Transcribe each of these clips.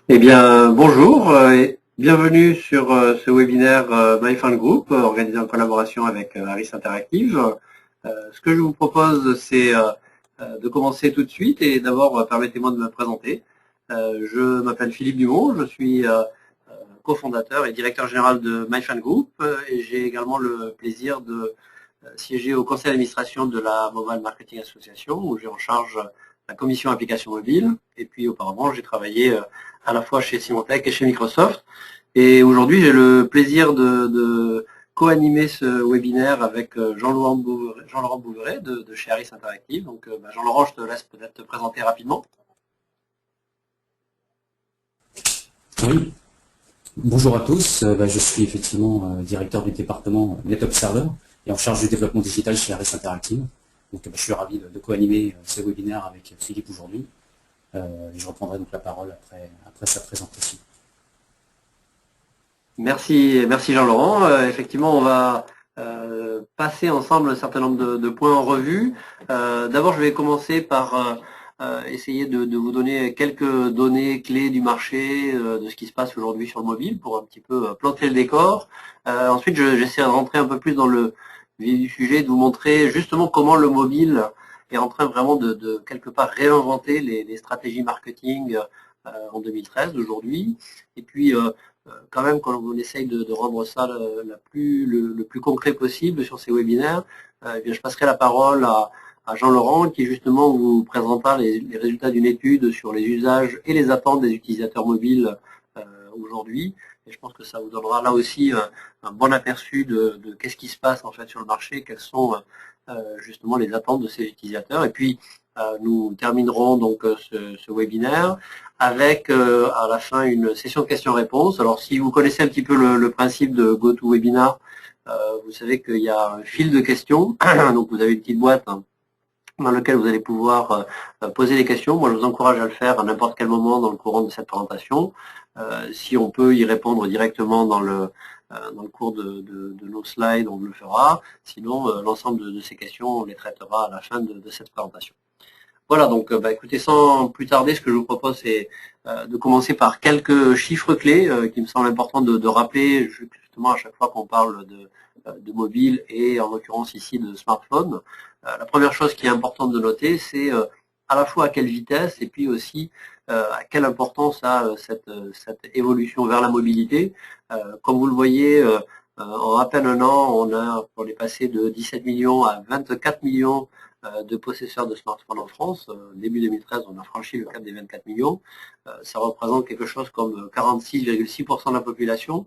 Eh bien, bonjour et bienvenue sur ce webinaire MyFund Group, organisé en collaboration avec Harris Interactive. Ce que je vous propose, c'est de commencer tout de suite et d'abord, permettez-moi de me présenter. Je m'appelle Philippe Dumont, je suis cofondateur et directeur général de MyFund Group et j'ai également le plaisir de siéger au conseil d'administration de la Mobile Marketing Association, où j'ai en charge la commission application mobile. Et puis auparavant, j'ai travaillé à la fois chez Symantec et chez Microsoft. Et aujourd'hui, j'ai le plaisir de co-animer ce webinaire avec Jean-Laurent Bouveret de chez Harris Interactive. Donc, Jean-Laurent, je te laisse peut-être te présenter rapidement. Oui, bonjour à tous. Je suis effectivement directeur du département NetOp Server et en charge du développement digital chez Harris Interactive. Donc, je suis ravi de co-animer ce webinaire avec Philippe aujourd'hui. Je reprendrai donc la parole après sa présentation. Merci Jean-Laurent. Effectivement, on va passer ensemble un certain nombre de points en revue. D'abord, je vais commencer par essayer de vous donner quelques données clés du marché, de ce qui se passe aujourd'hui sur le mobile, pour un petit peu planter le décor. Ensuite, j'essaie de rentrer un peu plus dans le vif du sujet, de vous montrer justement comment le mobile est en train vraiment de quelque part réinventer les stratégies marketing en 2013 aujourd'hui. Et puis, quand même, quand on essaye de rendre ça le plus concret possible sur ces webinaires, eh bien, je passerai la parole à Jean-Laurent qui justement vous présentera les résultats d'une étude sur les usages et les attentes des utilisateurs mobiles aujourd'hui. Et je pense que ça vous donnera là aussi un bon aperçu de qu'est-ce qui se passe en fait sur le marché, quelles sont justement les attentes de ces utilisateurs. Et puis nous terminerons donc ce webinaire avec à la fin une session de questions-réponses. Alors si vous connaissez un petit peu le principe de GoToWebinar, vous savez qu'il y a un fil de questions. Donc vous avez une petite boîte dans laquelle vous allez pouvoir poser des questions. Moi je vous encourage à le faire à n'importe quel moment dans le courant de cette présentation. Si on peut y répondre directement dans le cours de nos slides, on le fera. Sinon, l'ensemble de ces questions, on les traitera à la fin de cette présentation. Voilà, donc écoutez, sans plus tarder, ce que je vous propose, c'est de commencer par quelques chiffres clés qui me semblent importants de rappeler justement à chaque fois qu'on parle de mobile et en l'occurrence ici de smartphone. La première chose qui est importante de noter, c'est à la fois à quelle vitesse et puis aussi à quelle importance a cette évolution vers la mobilité. Comme vous le voyez, en à peine un an, on est passé de 17 millions à 24 millions de possesseurs de smartphones en France. Début 2013, on a franchi le cap des 24 millions. Ça représente quelque chose comme 46,6% de la population.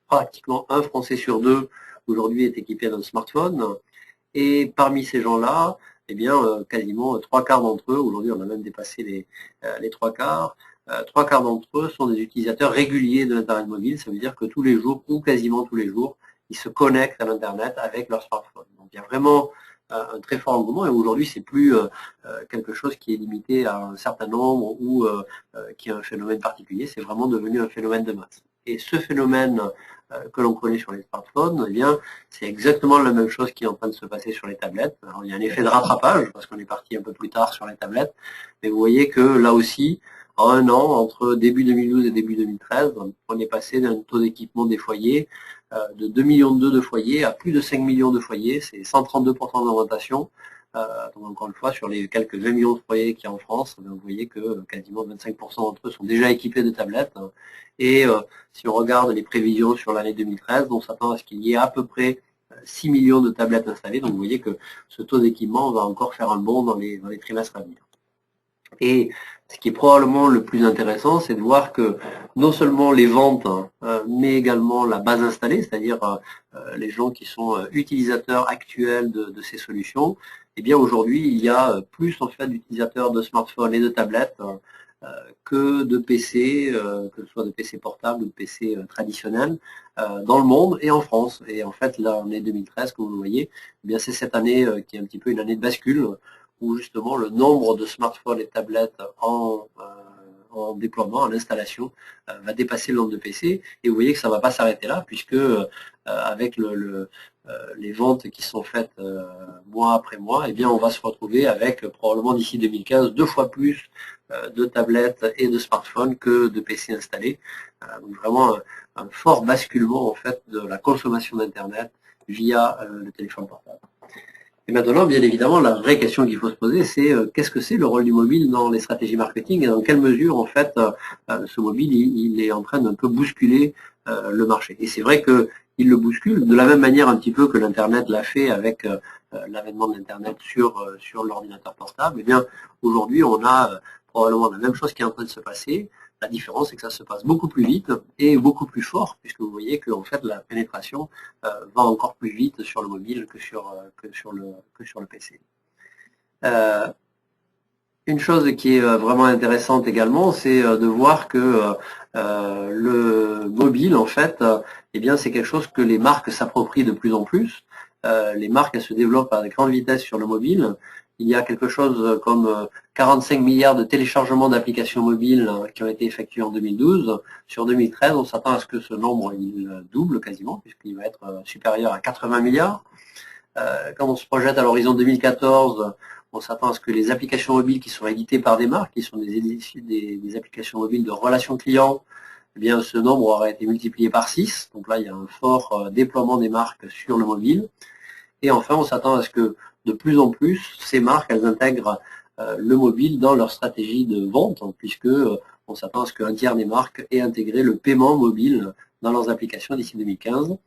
Pratiquement un Français sur deux aujourd'hui est équipé d'un smartphone. Et parmi ces gens-là, eh bien, quasiment trois quarts d'entre eux, aujourd'hui on a même dépassé les trois quarts, trois quarts d'entre eux sont des utilisateurs réguliers de l'Internet mobile. Ça veut dire que tous les jours, ou quasiment tous les jours, ils se connectent à l'Internet avec leur smartphone. Donc il y a vraiment un très fort engouement et aujourd'hui c'est plus quelque chose qui est limité à un certain nombre ou qui est un phénomène particulier, c'est vraiment devenu un phénomène de masse. Et ce phénomène que l'on connaît sur les smartphones, eh bien, c'est exactement la même chose qui est en train de se passer sur les tablettes. Alors, il y a un effet de rattrapage parce qu'on est parti un peu plus tard sur les tablettes, mais vous voyez que là aussi, en un an, entre début 2012 et début 2013, on est passé d'un taux d'équipement des foyers de 2,2 millions de foyers à plus de 5 millions de foyers, c'est 132% d'augmentation. Donc encore une fois, sur les quelques 20 millions de foyers qu'il y a en France, vous voyez que quasiment 25% d'entre eux sont déjà équipés de tablettes. Et si on regarde les prévisions sur l'année 2013, on s'attend à ce qu'il y ait à peu près 6 millions de tablettes installées. Donc vous voyez que ce taux d'équipement va encore faire un bond dans les trimestres à venir. Et ce qui est probablement le plus intéressant, c'est de voir que non seulement les ventes, mais également la base installée, c'est-à-dire les gens qui sont utilisateurs actuels de ces solutions, eh bien aujourd'hui, il y a plus en fait d'utilisateurs de smartphones et de tablettes que de PC, que ce soit de PC portables ou de PC traditionnels, dans le monde et en France. Et en fait, là, en 2013, comme vous le voyez, eh bien c'est cette année qui est un petit peu une année de bascule, où justement le nombre de smartphones et tablettes en déploiement, en installation, va dépasser le nombre de PC. Et vous voyez que ça ne va pas s'arrêter là, puisque avec les ventes qui sont faites mois après mois, eh bien on va se retrouver avec probablement d'ici 2015 2 fois plus de tablettes et de smartphones que de PC installés. Donc vraiment un fort basculement en fait de la consommation d'Internet via le téléphone portable. Et maintenant, bien évidemment, la vraie question qu'il faut se poser, c'est qu'est-ce que c'est le rôle du mobile dans les stratégies marketing et dans quelle mesure, en fait, ce mobile, il est en train d'un peu bousculer le marché. Et c'est vrai qu'il le bouscule de la même manière un petit peu que l'Internet l'a fait avec l'avènement de l'Internet sur l'ordinateur portable. Eh bien, aujourd'hui, on a probablement la même chose qui est en train de se passer. La différence, c'est que ça se passe beaucoup plus vite et beaucoup plus fort, puisque vous voyez que en fait, la pénétration va encore plus vite sur le mobile que sur le PC. Une chose qui est vraiment intéressante également, c'est de voir que le mobile, en fait, eh bien, c'est quelque chose que les marques s'approprient de plus en plus. Les marques, elles se développent à grande vitesse sur le mobile. Il y a quelque chose comme 45 milliards de téléchargements d'applications mobiles qui ont été effectués en 2012. Sur 2013, on s'attend à ce que ce nombre il double quasiment, puisqu'il va être supérieur à 80 milliards. Quand on se projette à l'horizon 2014, on s'attend à ce que les applications mobiles qui sont éditées par des marques, qui sont des applications mobiles de relations clients, eh bien, ce nombre aura été multiplié par 6. Donc là, il y a un fort déploiement des marques sur le mobile. Et enfin, on s'attend à ce que de plus en plus, ces marques, elles intègrent le mobile dans leur stratégie de vente, puisque on s'attend à ce qu'un tiers des marques aient intégré le paiement mobile dans leurs applications d'ici 2015.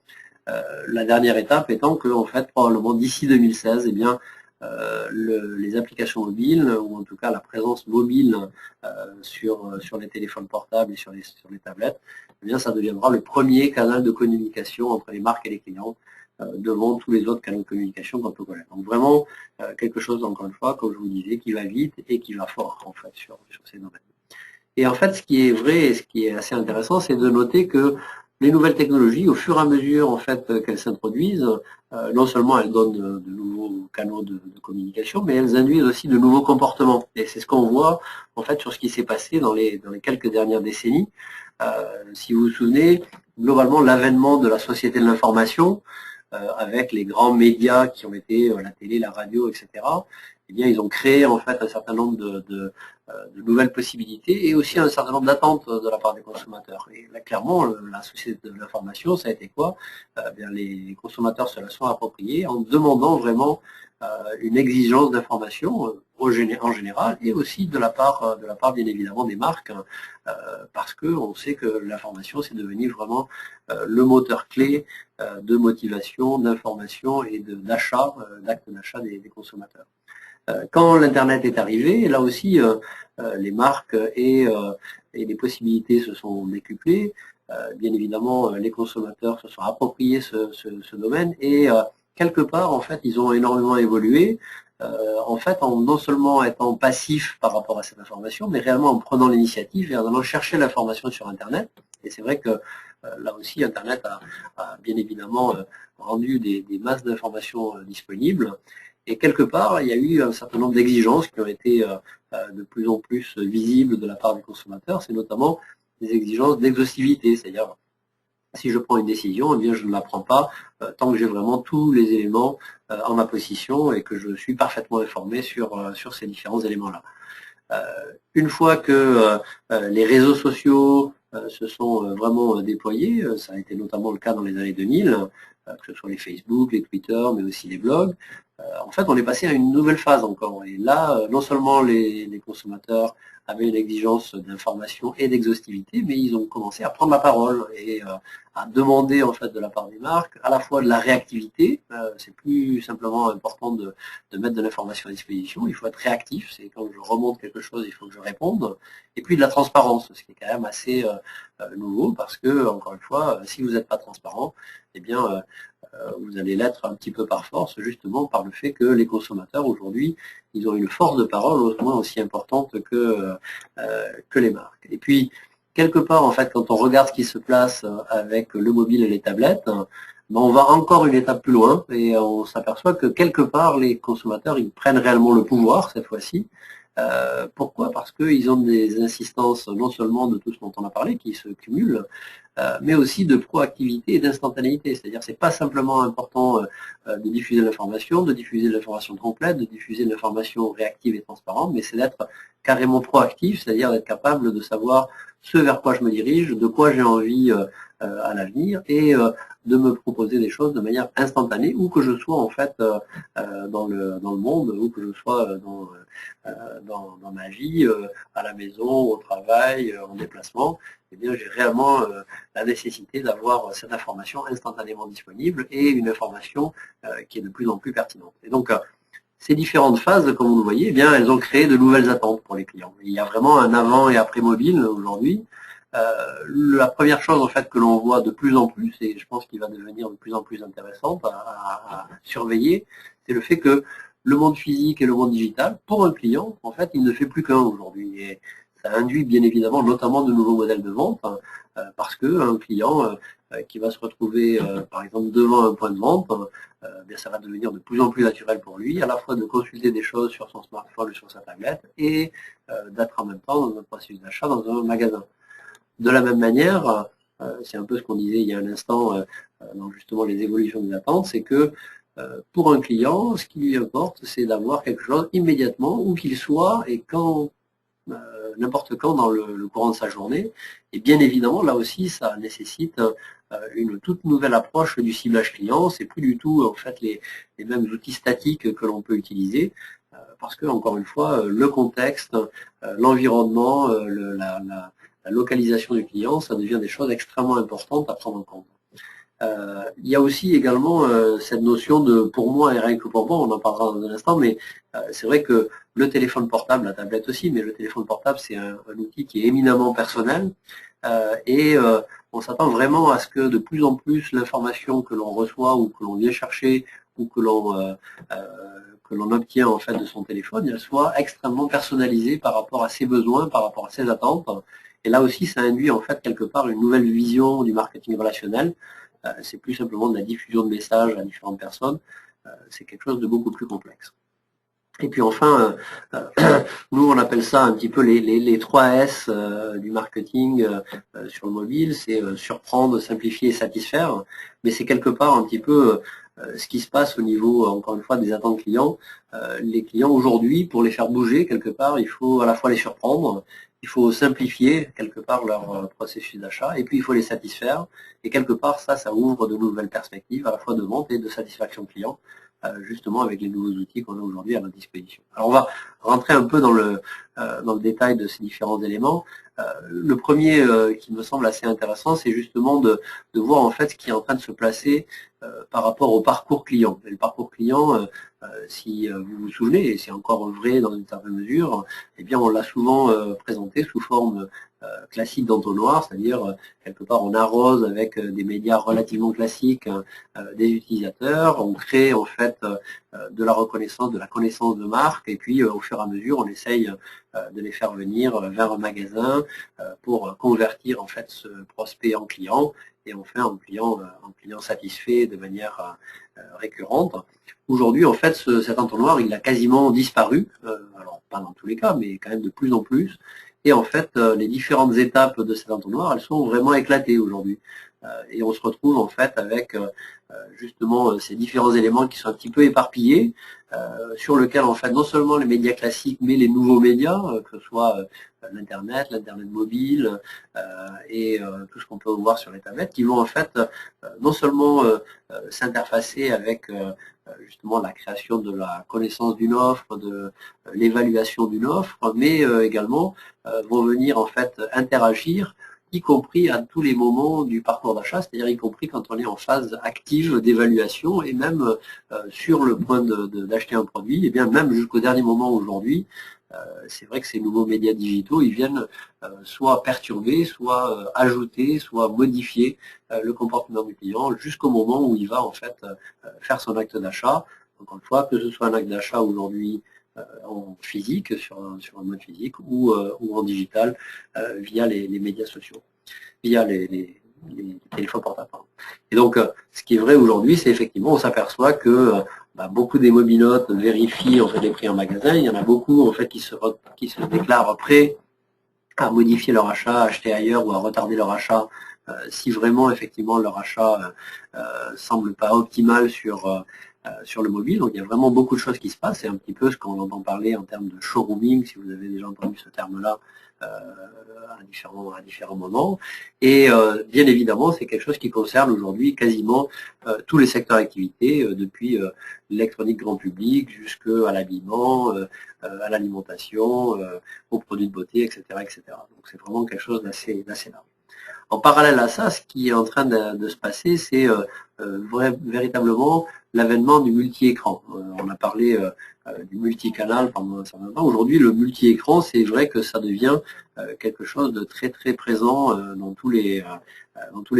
La dernière étape étant que, en fait, probablement d'ici 2016, eh bien, les applications mobiles, ou en tout cas la présence mobile sur les téléphones portables et sur les tablettes, eh bien, ça deviendra le premier canal de communication entre les marques et les clients devant tous les autres canaux de communication quant au collègue. Donc vraiment quelque chose, encore une fois, comme je vous disais, qui va vite et qui va fort en fait sur ces domaines. Et en fait, ce qui est vrai et ce qui est assez intéressant, c'est de noter que les nouvelles technologies, au fur et à mesure en fait qu'elles s'introduisent, non seulement elles donnent de nouveaux canaux de communication, mais elles induisent aussi de nouveaux comportements. Et c'est ce qu'on voit en fait sur ce qui s'est passé dans les quelques dernières décennies. Si vous vous souvenez, globalement, l'avènement de la société de l'information, avec les grands médias qui ont été la télé, la radio, etc., eh bien, ils ont créé en fait un certain nombre de nouvelles possibilités et aussi un certain nombre d'attentes de la part des consommateurs. Et là, clairement, la société de l'information, ça a été quoi? Bien, les consommateurs se la sont appropriés en demandant vraiment une exigence d'information en général et aussi de la part bien évidemment des marques, parce qu'on sait que l'information, c'est devenu vraiment le moteur clé de motivation, d'information et d'achat, d'actes d'achat des consommateurs. Quand l'Internet est arrivé, là aussi, les marques et les possibilités se sont décuplées. Bien évidemment, les consommateurs se sont appropriés ce domaine et quelque part, en fait, ils ont énormément évolué. En fait, en non seulement étant passifs par rapport à cette information, mais réellement en prenant l'initiative et en allant chercher l'information sur Internet. Et c'est vrai que là aussi, Internet a bien évidemment rendu des masses d'informations disponibles. Et quelque part, il y a eu un certain nombre d'exigences qui ont été de plus en plus visibles de la part des consommateurs. C'est notamment des exigences d'exhaustivité, c'est-à-dire si je prends une décision, eh bien, je ne la prends pas tant que j'ai vraiment tous les éléments en ma possession et que je suis parfaitement informé sur ces différents éléments-là. Une fois que les réseaux sociaux se sont vraiment déployés, ça a été notamment le cas dans les années 2000, que ce soit les Facebook, les Twitter, mais aussi les blogs, en fait, on est passé à une nouvelle phase encore. Et là, non seulement les consommateurs avaient une exigence d'information et d'exhaustivité, mais ils ont commencé à prendre la parole et à demander en fait de la part des marques à la fois de la réactivité. C'est plus simplement important de mettre de l'information à disposition. Il faut être réactif. C'est quand je remonte quelque chose, il faut que je réponde. Et puis de la transparence, ce qui est quand même assez nouveau parce que, encore une fois, si vous n'êtes pas transparent, eh bien vous allez l'être un petit peu par force, justement par le fait que les consommateurs aujourd'hui, ils ont une force de parole au moins aussi importante que les marques. Et puis, quelque part, en fait, quand on regarde ce qui se place avec le mobile et les tablettes, ben, on va encore une étape plus loin et on s'aperçoit que quelque part, les consommateurs, ils prennent réellement le pouvoir cette fois-ci. Pourquoi? Parce qu'ils ont des insistances non seulement de tout ce dont on a parlé, qui se cumulent, mais aussi de proactivité et d'instantanéité. C'est-à-dire c'est pas simplement important de diffuser l'information, de diffuser l'information complète, de diffuser l'information réactive et transparente, mais c'est d'être carrément proactif, c'est-à-dire d'être capable de savoir ce vers quoi je me dirige, de quoi j'ai envie à l'avenir, et de me proposer des choses de manière instantanée, où que je sois en fait dans le monde, où que je sois dans ma vie, à la maison, au travail, en déplacement. Eh bien, j'ai réellement la nécessité d'avoir cette information instantanément disponible et une information qui est de plus en plus pertinente. Et donc, ces différentes phases, comme vous le voyez, eh bien, elles ont créé de nouvelles attentes pour les clients. Il y a vraiment un avant et après mobile aujourd'hui. La première chose en fait que l'on voit de plus en plus, et je pense qu'il va devenir de plus en plus intéressant à surveiller, c'est le fait que le monde physique et le monde digital, pour un client, en fait, il ne fait plus qu'un aujourd'hui. Et ça induit bien évidemment notamment de nouveaux modèles de vente, parce qu'un client qui va se retrouver par exemple devant un point de vente, bien, ça va devenir de plus en plus naturel pour lui, à la fois de consulter des choses sur son smartphone ou sur sa tablette, et d'être en même temps dans un processus d'achat dans un magasin. De la même manière, c'est un peu ce qu'on disait il y a un instant dans justement les évolutions des attentes, c'est que pour un client, ce qui lui importe, c'est d'avoir quelque chose immédiatement, où qu'il soit et quand, n'importe quand dans le courant de sa journée. Et bien évidemment, là aussi, ça nécessite une toute nouvelle approche du ciblage client. C'est plus du tout en fait les mêmes outils statiques que l'on peut utiliser, parce que encore une fois, le contexte, l'environnement, la localisation du client, ça devient des choses extrêmement importantes à prendre en compte. Il y a aussi également cette notion de pour moi et rien que pour moi, on en parlera dans un instant, mais c'est vrai que le téléphone portable, la tablette aussi, mais le téléphone portable c'est un outil qui est éminemment personnel et on s'attend vraiment à ce que de plus en plus l'information que l'on reçoit ou que l'on vient chercher ou que l'on obtient en fait de son téléphone, elle soit extrêmement personnalisée par rapport à ses besoins, par rapport à ses attentes. Et là aussi, ça induit en fait quelque part une nouvelle vision du marketing relationnel. C'est plus simplement de la diffusion de messages à différentes personnes, c'est quelque chose de beaucoup plus complexe. Et puis enfin, nous on appelle ça un petit peu les 3 S du marketing sur le mobile, c'est surprendre, simplifier et satisfaire, mais c'est quelque part un petit peu ce qui se passe au niveau, encore une fois, des attentes clients. Les clients aujourd'hui, pour les faire bouger quelque part, il faut à la fois les surprendre, il faut simplifier quelque part leur processus d'achat, et puis il faut les satisfaire. Et quelque part, ça ouvre de nouvelles perspectives, à la fois de vente et de satisfaction client, justement avec les nouveaux outils qu'on a aujourd'hui à notre disposition. Alors on va rentrer un peu dans le détail de ces différents éléments. Le premier qui me semble assez intéressant, c'est justement de voir en fait ce qui est en train de se placer par rapport au parcours client. Et le parcours client, si vous vous souvenez, et c'est encore vrai dans une certaine mesure, eh bien on l'a souvent présenté sous forme classique d'entonnoir, c'est-à-dire quelque part on arrose avec des médias relativement classiques des utilisateurs, on crée en fait de la reconnaissance, de la connaissance de marque, et puis au fur et à mesure on essaye de les faire venir vers un magasin pour convertir en fait ce prospect en client et en fait en client satisfait de manière récurrente. Aujourd'hui en fait cet entonnoir il a quasiment disparu, alors pas dans tous les cas mais quand même de plus en plus. Et en fait, les différentes étapes de cet entonnoir, elles sont vraiment éclatées aujourd'hui. Et on se retrouve en fait avec justement ces différents éléments qui sont un petit peu éparpillés, sur lequel en fait non seulement les médias classiques, mais les nouveaux médias, que ce soit l'internet mobile et tout ce qu'on peut voir sur les tablettes, qui vont en fait non seulement s'interfacer avec justement la création de la connaissance d'une offre, de l'évaluation d'une offre, mais également vont venir en fait interagir, y compris à tous les moments du parcours d'achat, c'est-à-dire y compris quand on est en phase active d'évaluation et même sur le point d'acheter un produit, et bien même jusqu'au dernier moment aujourd'hui. C'est vrai que ces nouveaux médias digitaux, ils viennent soit perturber, soit ajouter, soit modifier le comportement du client jusqu'au moment où il va en fait faire son acte d'achat. Encore une fois, que ce soit un acte d'achat aujourd'hui en physique, sur un mode physique, ou en digital, via les médias sociaux, via les téléphones portables. Et donc, ce qui est vrai aujourd'hui, c'est effectivement, on s'aperçoit que beaucoup des mobilotes vérifient en fait les prix en magasin. Il y en a beaucoup en fait qui se déclarent prêts à modifier leur achat, à acheter ailleurs ou à retarder leur achat si vraiment effectivement leur achat semble pas optimal sur le mobile. Donc il y a vraiment beaucoup de choses qui se passent. C'est un petit peu ce qu'on entend parler en termes de showrooming, si vous avez déjà entendu ce terme-là à différents moments. Et bien évidemment, c'est quelque chose qui concerne aujourd'hui quasiment tous les secteurs d'activité, depuis l'électronique grand public jusqu'à l'habillement, à l'alimentation, aux produits de beauté, etc., etc. Donc c'est vraiment quelque chose d'assez large. En parallèle à ça, ce qui est en train de se passer, c'est véritablement l'avènement du multi-écran. On a parlé du multicanal pendant un certain temps. Aujourd'hui, le multi-écran, c'est vrai que ça devient quelque chose de très très présent dans tous les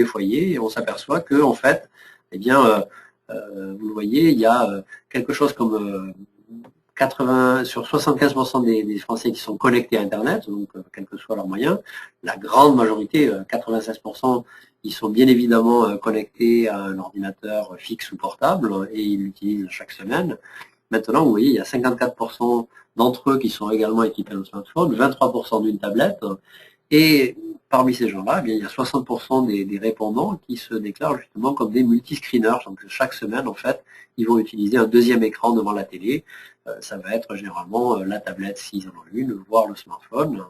foyers. Et on s'aperçoit que en fait, eh bien, vous le voyez, il y a quelque chose comme 75% des Français qui sont connectés à Internet, donc quel que soit leur moyen. La grande majorité, 96%, ils sont bien évidemment connectés à un ordinateur fixe ou portable et ils l'utilisent chaque semaine. Maintenant, vous voyez, il y a 54% d'entre eux qui sont également équipés d'un smartphone, 23% d'une tablette. Et parmi ces gens-là, il y a 60% des répondants qui se déclarent justement comme des multiscreeners. Donc chaque semaine, en fait, ils vont utiliser un deuxième écran devant la télé. Ça va être généralement la tablette s'ils en ont une, voire le smartphone.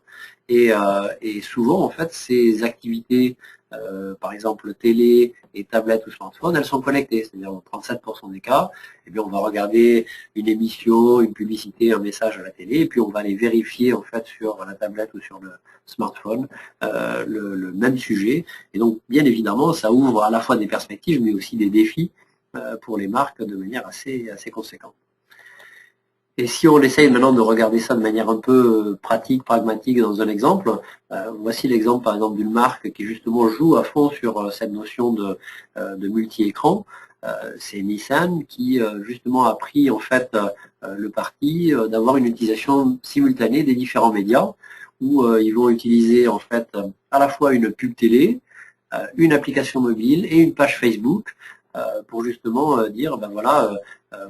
Et souvent, en fait, ces activités, par exemple télé et tablette ou smartphone, elles sont connectées. C'est-à-dire dans 37% des cas, eh bien, on va regarder une émission, une publicité, un message à la télé, et puis on va aller vérifier en fait sur la tablette ou sur le smartphone le même sujet. Et donc, bien évidemment, ça ouvre à la fois des perspectives, mais aussi des défis pour les marques de manière assez conséquente. Et si on essaye maintenant de regarder ça de manière un peu pratique, pragmatique dans un exemple, voici l'exemple par exemple d'une marque qui justement joue à fond sur cette notion de multi-écran. C'est Nissan qui justement a pris en fait le parti d'avoir une utilisation simultanée des différents médias où ils vont utiliser en fait à la fois une pub télé, une application mobile et une page Facebook pour justement dire ben voilà,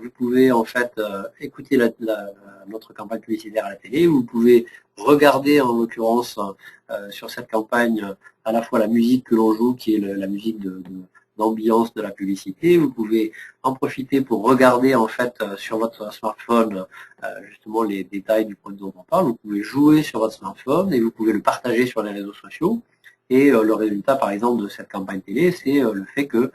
vous pouvez en fait écouter notre campagne publicitaire à la télé, vous pouvez regarder en l'occurrence sur cette campagne à la fois la musique que l'on joue qui est la musique d'ambiance de la publicité, vous pouvez en profiter pour regarder en fait sur votre smartphone justement les détails du produit dont on parle, vous pouvez jouer sur votre smartphone et vous pouvez le partager sur les réseaux sociaux. Et le résultat, par exemple, de cette campagne télé, c'est le fait que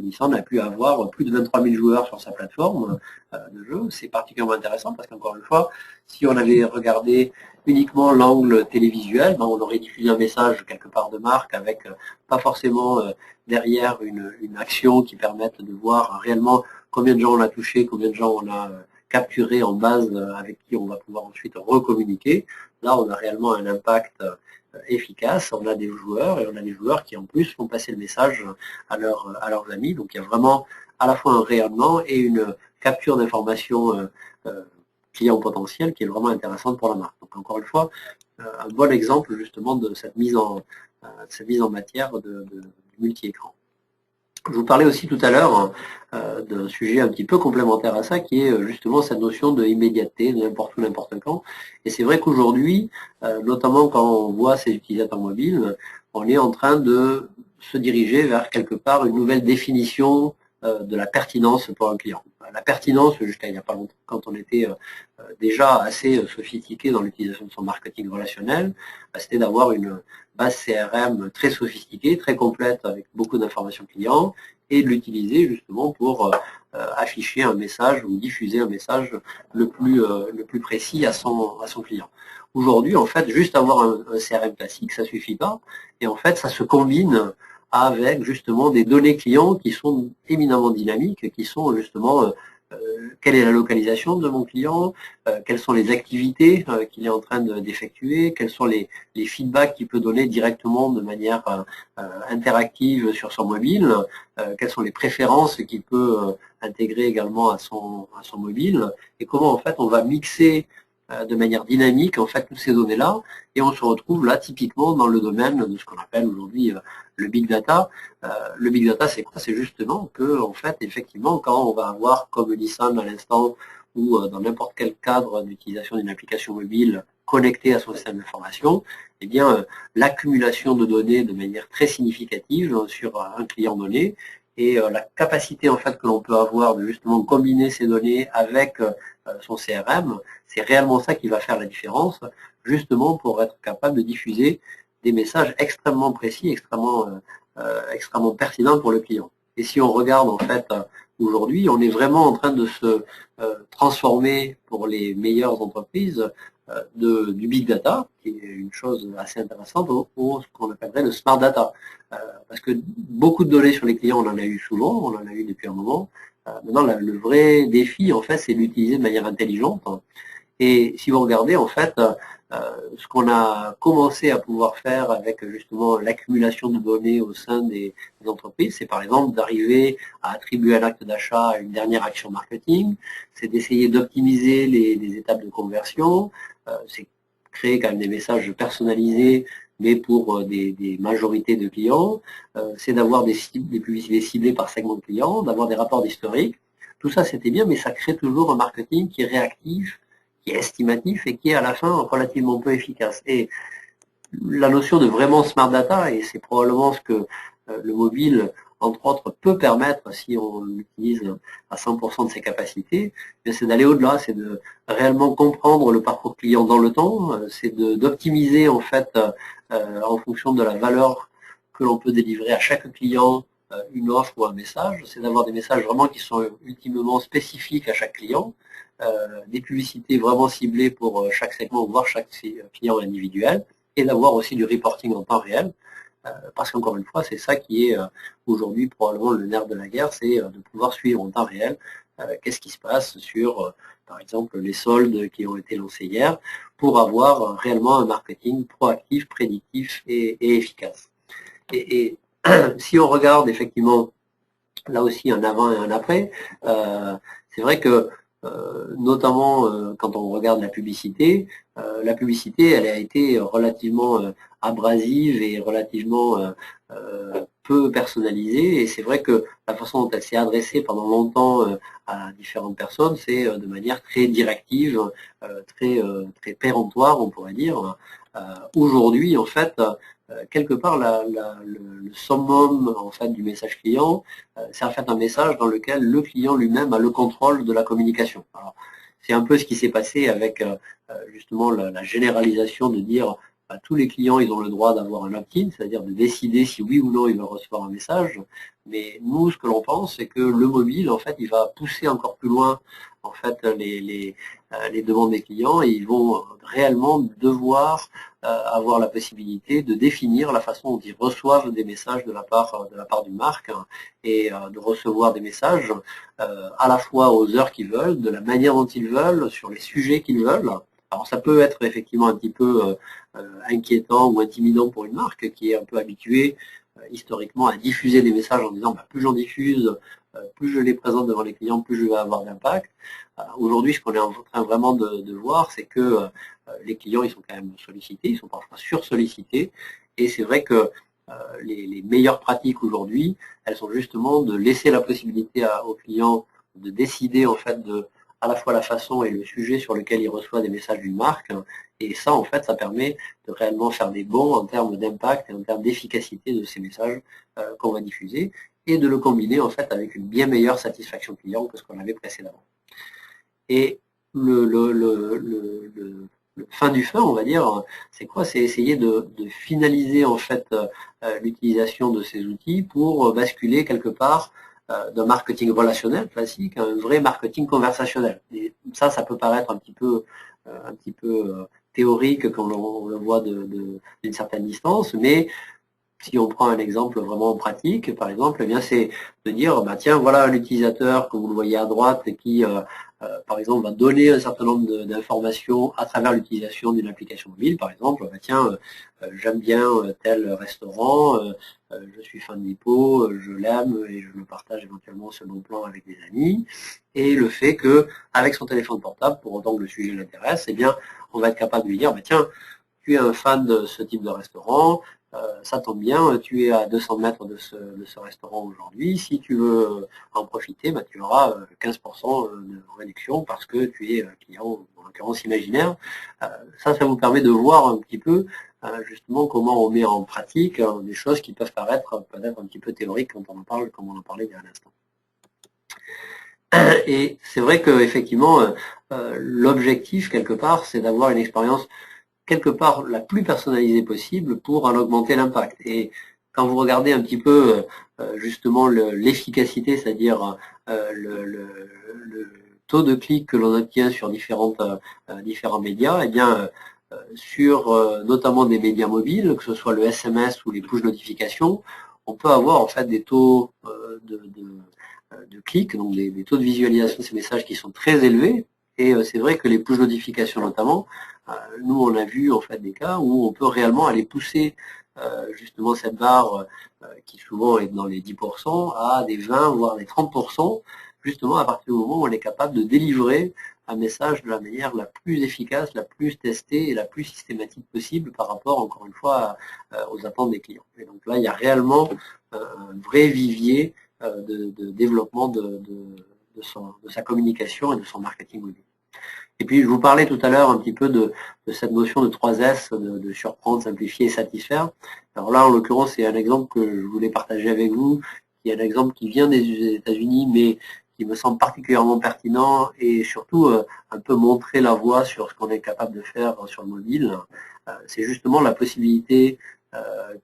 Nissan a pu avoir plus de 23 000 joueurs sur sa plateforme de jeu. C'est particulièrement intéressant parce qu'encore une fois, si on avait regardé uniquement l'angle télévisuel, ben, on aurait diffusé un message quelque part de marque avec pas forcément derrière une action qui permette de voir réellement combien de gens on a touché, combien de gens on a capturé en base avec qui on va pouvoir ensuite recommuniquer. Là, on a réellement un impact efficace, on a des joueurs et on a des joueurs qui en plus font passer le message à leurs amis. Donc il y a vraiment à la fois un rayonnement et une capture d'informations clients potentiels qui est vraiment intéressante pour la marque. Donc encore une fois, un bon exemple justement de cette mise en matière de multi-écran. Je vous parlais aussi tout à l'heure d'un sujet un petit peu complémentaire à ça, qui est justement cette notion de immédiateté, de n'importe où, n'importe quand. Et c'est vrai qu'aujourd'hui, notamment quand on voit ces utilisateurs mobiles, on est en train de se diriger vers quelque part une nouvelle définition de la pertinence pour un client. La pertinence, jusqu'à il n'y a pas longtemps, quand on était déjà assez sophistiqué dans l'utilisation de son marketing relationnel, c'était d'avoir une base CRM très sophistiquée, très complète, avec beaucoup d'informations clients, et de l'utiliser justement pour afficher un message ou diffuser un message le plus précis à son client. Aujourd'hui, en fait, juste avoir un CRM classique, ça suffit pas, et en fait, ça se combine avec justement des données clients qui sont éminemment dynamiques, qui sont justement quelle est la localisation de mon client, quelles sont les activités qu'il est en train d'effectuer, quels sont les feedbacks qu'il peut donner directement de manière interactive sur son mobile, quelles sont les préférences qu'il peut intégrer également à son mobile, et comment en fait on va mixer de manière dynamique en fait toutes ces données-là, et on se retrouve là typiquement dans le domaine de ce qu'on appelle aujourd'hui le big data. Le big data, c'est quoi? C'est justement que en fait, effectivement, quand on va avoir, comme dit Sam à l'instant, ou dans n'importe quel cadre d'utilisation d'une application mobile connectée à son système d'information, eh bien, l'accumulation de données de manière très significative sur un client donné et la capacité en fait que l'on peut avoir de justement combiner ces données avec son CRM, c'est réellement ça qui va faire la différence, justement pour être capable de diffuser des messages extrêmement précis, extrêmement pertinents pour le client. Et si on regarde en fait aujourd'hui, on est vraiment en train de se transformer pour les meilleures entreprises du big data, qui est une chose assez intéressante, au ce qu'on appellerait le smart data. Parce que beaucoup de données sur les clients, on en a eu souvent, on en a eu depuis un moment. Maintenant, le vrai défi, en fait, c'est de l'utiliser de manière intelligente. Et si vous regardez, en fait, ce qu'on a commencé à pouvoir faire avec justement l'accumulation de données au sein des entreprises, c'est par exemple d'arriver à attribuer un acte d'achat à une dernière action marketing, c'est d'essayer d'optimiser les étapes de conversion, c'est créer quand même des messages personnalisés, mais pour des majorités de clients, c'est d'avoir des publicités ciblées par segment de clients, d'avoir des rapports d'historique. Tout ça, c'était bien, mais ça crée toujours un marketing qui est réactif, qui est estimatif et qui est à la fin relativement peu efficace. Et la notion de vraiment smart data, et c'est probablement ce que le mobile, entre autres, peut permettre si on l'utilise à 100% de ses capacités, c'est d'aller au-delà, c'est de réellement comprendre le parcours client dans le temps, c'est d'optimiser en fait en fonction de la valeur que l'on peut délivrer à chaque client une offre ou un message, c'est d'avoir des messages vraiment qui sont ultimement spécifiques à chaque client, des publicités vraiment ciblées pour chaque segment, voire chaque client individuel, et d'avoir aussi du reporting en temps réel, parce qu'encore une fois, c'est ça qui est aujourd'hui probablement le nerf de la guerre, c'est de pouvoir suivre en temps réel qu'est-ce qui se passe sur, par exemple, les soldes qui ont été lancés hier, pour avoir réellement un marketing proactif, prédictif et efficace. Et si on regarde effectivement là aussi un avant et un après, c'est vrai que notamment quand on regarde la publicité elle a été relativement abrasive et relativement peu personnalisée, et c'est vrai que la façon dont elle s'est adressée pendant longtemps à différentes personnes, c'est de manière très directive, très péremptoire, on pourrait dire. Aujourd'hui, en fait, quelque part, le summum en fait du message client, c'est en fait un message dans lequel le client lui-même a le contrôle de la communication. Alors, c'est un peu ce qui s'est passé avec justement la généralisation de dire tous les clients ils ont le droit d'avoir un opt-in, c'est-à-dire de décider si oui ou non ils veulent recevoir un message. Mais nous, ce que l'on pense, c'est que le mobile, en fait, il va pousser encore plus loin en fait les demandes des clients, et ils vont réellement devoir avoir la possibilité de définir la façon dont ils reçoivent des messages de la part d'une marque, et de recevoir des messages à la fois aux heures qu'ils veulent, de la manière dont ils veulent, sur les sujets qu'ils veulent. Alors ça peut être effectivement un petit peu inquiétant ou intimidant pour une marque qui est un peu habituée historiquement à diffuser des messages en disant plus j'en diffuse, plus je les présente devant les clients, plus je vais avoir d'impact. Aujourd'hui, ce qu'on est en train vraiment de voir, c'est que les clients ils sont quand même sollicités, ils sont parfois sursollicités, et c'est vrai que les meilleures pratiques aujourd'hui, elles sont justement de laisser la possibilité aux clients de décider en fait de à la fois la façon et le sujet sur lequel il reçoit des messages d'une marque, et ça en fait ça permet de réellement faire des bons en termes d'impact et en termes d'efficacité de ces messages qu'on va diffuser, et de le combiner en fait avec une bien meilleure satisfaction client que ce qu'on avait précédemment. Et le fin du fin, on va dire, c'est quoi? C'est essayer de finaliser en fait l'utilisation de ces outils pour basculer quelque part d'un marketing relationnel classique à un vrai marketing conversationnel. Et ça peut paraître un petit peu théorique quand on le voit d'une certaine distance, mais Si on prend un exemple vraiment pratique, par exemple, eh bien c'est de dire, bah tiens, voilà l'utilisateur que vous le voyez à droite et qui, par exemple, va donner un certain nombre d'informations à travers l'utilisation d'une application mobile, par exemple, bah tiens, j'aime bien tel restaurant, je suis fan d'Hippo, je l'aime et je le partage éventuellement ce bon plan avec des amis. Et le fait que, avec son téléphone portable, pour autant que le sujet l'intéresse, eh bien, on va être capable de lui dire, bah tiens, tu es un fan de ce type de restaurant, ça tombe bien, tu es à 200 mètres de ce restaurant aujourd'hui. Si tu veux en profiter, bah, tu auras 15% de réduction parce que tu es client, en l'occurrence imaginaire. Ça vous permet de voir un petit peu justement comment on met en pratique des choses qui peuvent paraître peut-être un petit peu théoriques quand on en parle, comme on en parlait il y a un instant. Et c'est vrai qu'effectivement, l'objectif quelque part, c'est d'avoir une expérience quelque part la plus personnalisée possible pour en augmenter l'impact. Et quand vous regardez un petit peu justement l'efficacité, c'est-à-dire le taux de clic que l'on obtient sur différents médias, eh bien sur notamment des médias mobiles, que ce soit le SMS ou les push notifications, on peut avoir en fait des taux de clics, donc des taux de visualisation de ces messages qui sont très élevés. Et c'est vrai que les push notifications notamment, nous on a vu en fait des cas où on peut réellement aller pousser justement cette barre qui souvent est dans les 10% à des 20 voire des 30%, justement à partir du moment où on est capable de délivrer un message de la manière la plus efficace, la plus testée et la plus systématique possible par rapport encore une fois aux attentes des clients. Et donc là il y a réellement un vrai vivier de développement de sa communication et de son marketing mobile. Et puis je vous parlais tout à l'heure un petit peu de cette notion de 3S, de surprendre, simplifier et satisfaire. Alors là, en l'occurrence, c'est un exemple que je voulais partager avec vous, qui est un exemple qui vient des États-Unis, mais qui me semble particulièrement pertinent et surtout un peu montrer la voie sur ce qu'on est capable de faire sur le mobile. C'est justement la possibilité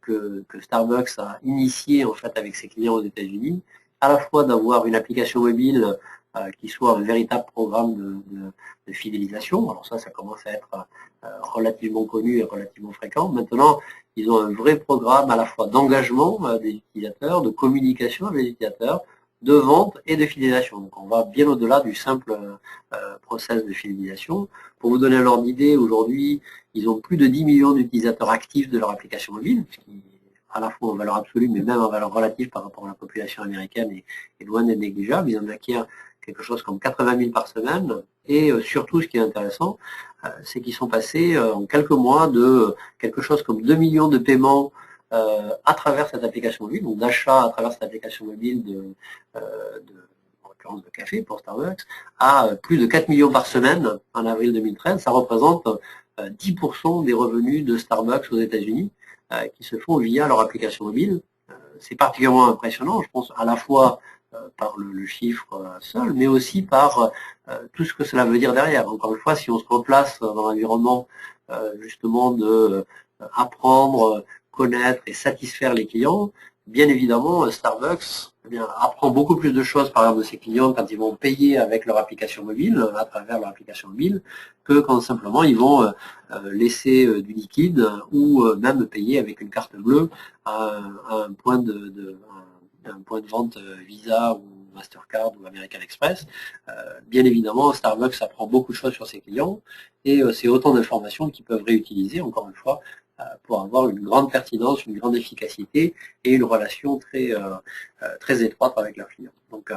que Starbucks a initié en fait avec ses clients aux États-Unis, à la fois d'avoir une application mobile qui soit un véritable programme de fidélisation. Alors ça commence à être relativement connu et relativement fréquent. Maintenant, ils ont un vrai programme à la fois d'engagement des utilisateurs, de communication avec les utilisateurs, de vente et de fidélisation. Donc on va bien au-delà du simple process de fidélisation. Pour vous donner un ordre d'idée, aujourd'hui, ils ont plus de 10 millions d'utilisateurs actifs de leur application mobile, ce qui à la fois en valeur absolue, mais même en valeur relative par rapport à la population américaine est loin d'être négligeable. Ils en acquièrent quelque chose comme 80 000 par semaine. Et surtout, ce qui est intéressant, c'est qu'ils sont passés en quelques mois de quelque chose comme 2 millions de paiements à travers cette application mobile, donc d'achat à travers cette application mobile en l'occurrence de café pour Starbucks, à plus de 4 millions par semaine en avril 2013. Ça représente 10% des revenus de Starbucks aux États-Unis qui se font via leur application mobile. C'est particulièrement impressionnant, je pense, à la fois par le chiffre seul, mais aussi par tout ce que cela veut dire derrière. Encore une fois, si on se replace dans l'environnement justement de apprendre, connaître et satisfaire les clients, bien évidemment, Starbucks apprend beaucoup plus de choses, par exemple, de ses clients quand ils vont payer avec leur application mobile, à travers leur application mobile, que quand simplement ils vont laisser du liquide ou même payer avec une carte bleue à un point un point de vente Visa ou Mastercard ou American Express. Bien évidemment, Starbucks apprend beaucoup de choses sur ses clients et c'est autant d'informations qu'ils peuvent réutiliser, encore une fois, pour avoir une grande pertinence, une grande efficacité et une relation très étroite avec leurs clients. Donc,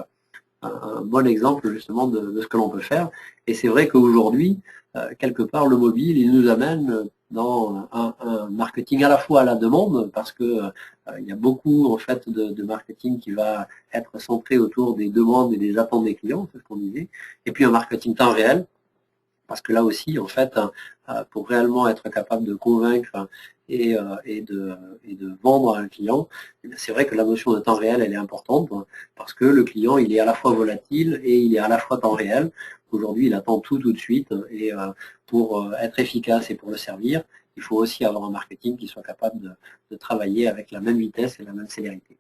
un bon exemple justement de ce que l'on peut faire. Et c'est vrai qu'aujourd'hui, quelque part, le mobile, il nous amène dans un marketing à la fois à la demande, parce que il y a beaucoup en fait de marketing qui va être centré autour des demandes et des attentes des clients, c'est ce qu'on disait, et puis un marketing temps réel, parce que là aussi, en fait, pour réellement être capable de convaincre et de vendre à un client, c'est vrai que la notion de temps réel, elle est importante, parce que le client, il est à la fois volatile et il est à la fois temps réel. Aujourd'hui, il attend tout de suite, et pour être efficace et pour le servir, il faut aussi avoir un marketing qui soit capable de travailler avec la même vitesse et la même célérité.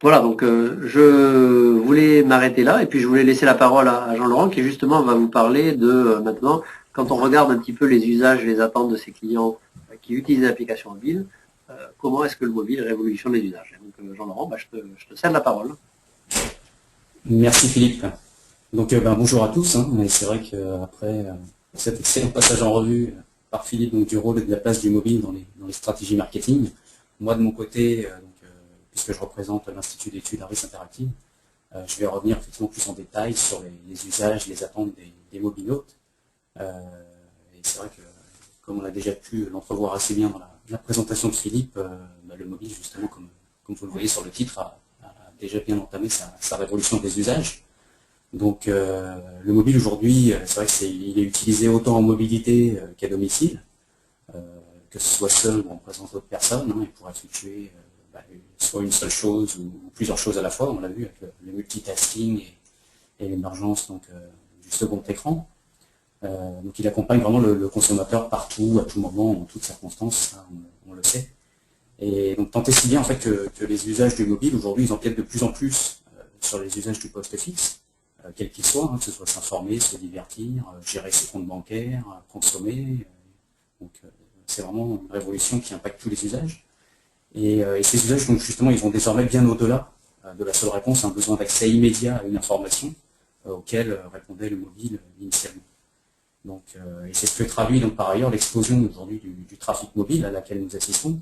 Voilà, donc je voulais m'arrêter là et puis je voulais laisser la parole à Jean-Laurent qui justement va vous parler de maintenant, quand on regarde un petit peu les usages et les attentes de ses clients qui utilisent l'application mobile, comment est-ce que le mobile révolutionne les usages. Donc Jean-Laurent, je te cède la parole. Merci Philippe. Donc bonjour à tous, hein. C'est vrai qu'après cet excellent passage en revue par Philippe donc, du rôle et de la place du mobile dans les stratégies marketing, moi de mon côté, puisque je représente l'Institut d'études Harris Interactive, je vais revenir effectivement plus en détail sur les usages, les attentes des mobilotes. Et c'est vrai que, comme on a déjà pu l'entrevoir assez bien dans la présentation de Philippe, le mobile, justement, comme vous le voyez sur le titre, a déjà bien entamé sa révolution des usages. Donc le mobile aujourd'hui, c'est vrai qu'il est utilisé autant en mobilité qu'à domicile, que ce soit seul ou en présence d'autres personnes, hein, et pour effectuer soit une seule chose ou plusieurs choses à la fois, on l'a vu avec le multitasking et l'émergence du second écran. Donc il accompagne vraiment le consommateur partout, à tout moment, en toutes circonstances, hein, on le sait. Et donc tant et si bien en fait que les usages du mobile aujourd'hui ils empiètent de plus en plus sur les usages du poste fixe, quel qu'il soit, hein, que ce soit s'informer, se divertir, gérer ses comptes bancaires, consommer. Donc c'est vraiment une révolution qui impacte tous les usages. Et ces usages donc justement ils vont désormais bien au-delà de la seule réponse à un besoin d'accès immédiat à une information auquel répondait le mobile initialement. Donc, et c'est ce que traduit donc par ailleurs l'explosion aujourd'hui du trafic mobile à laquelle nous assistons.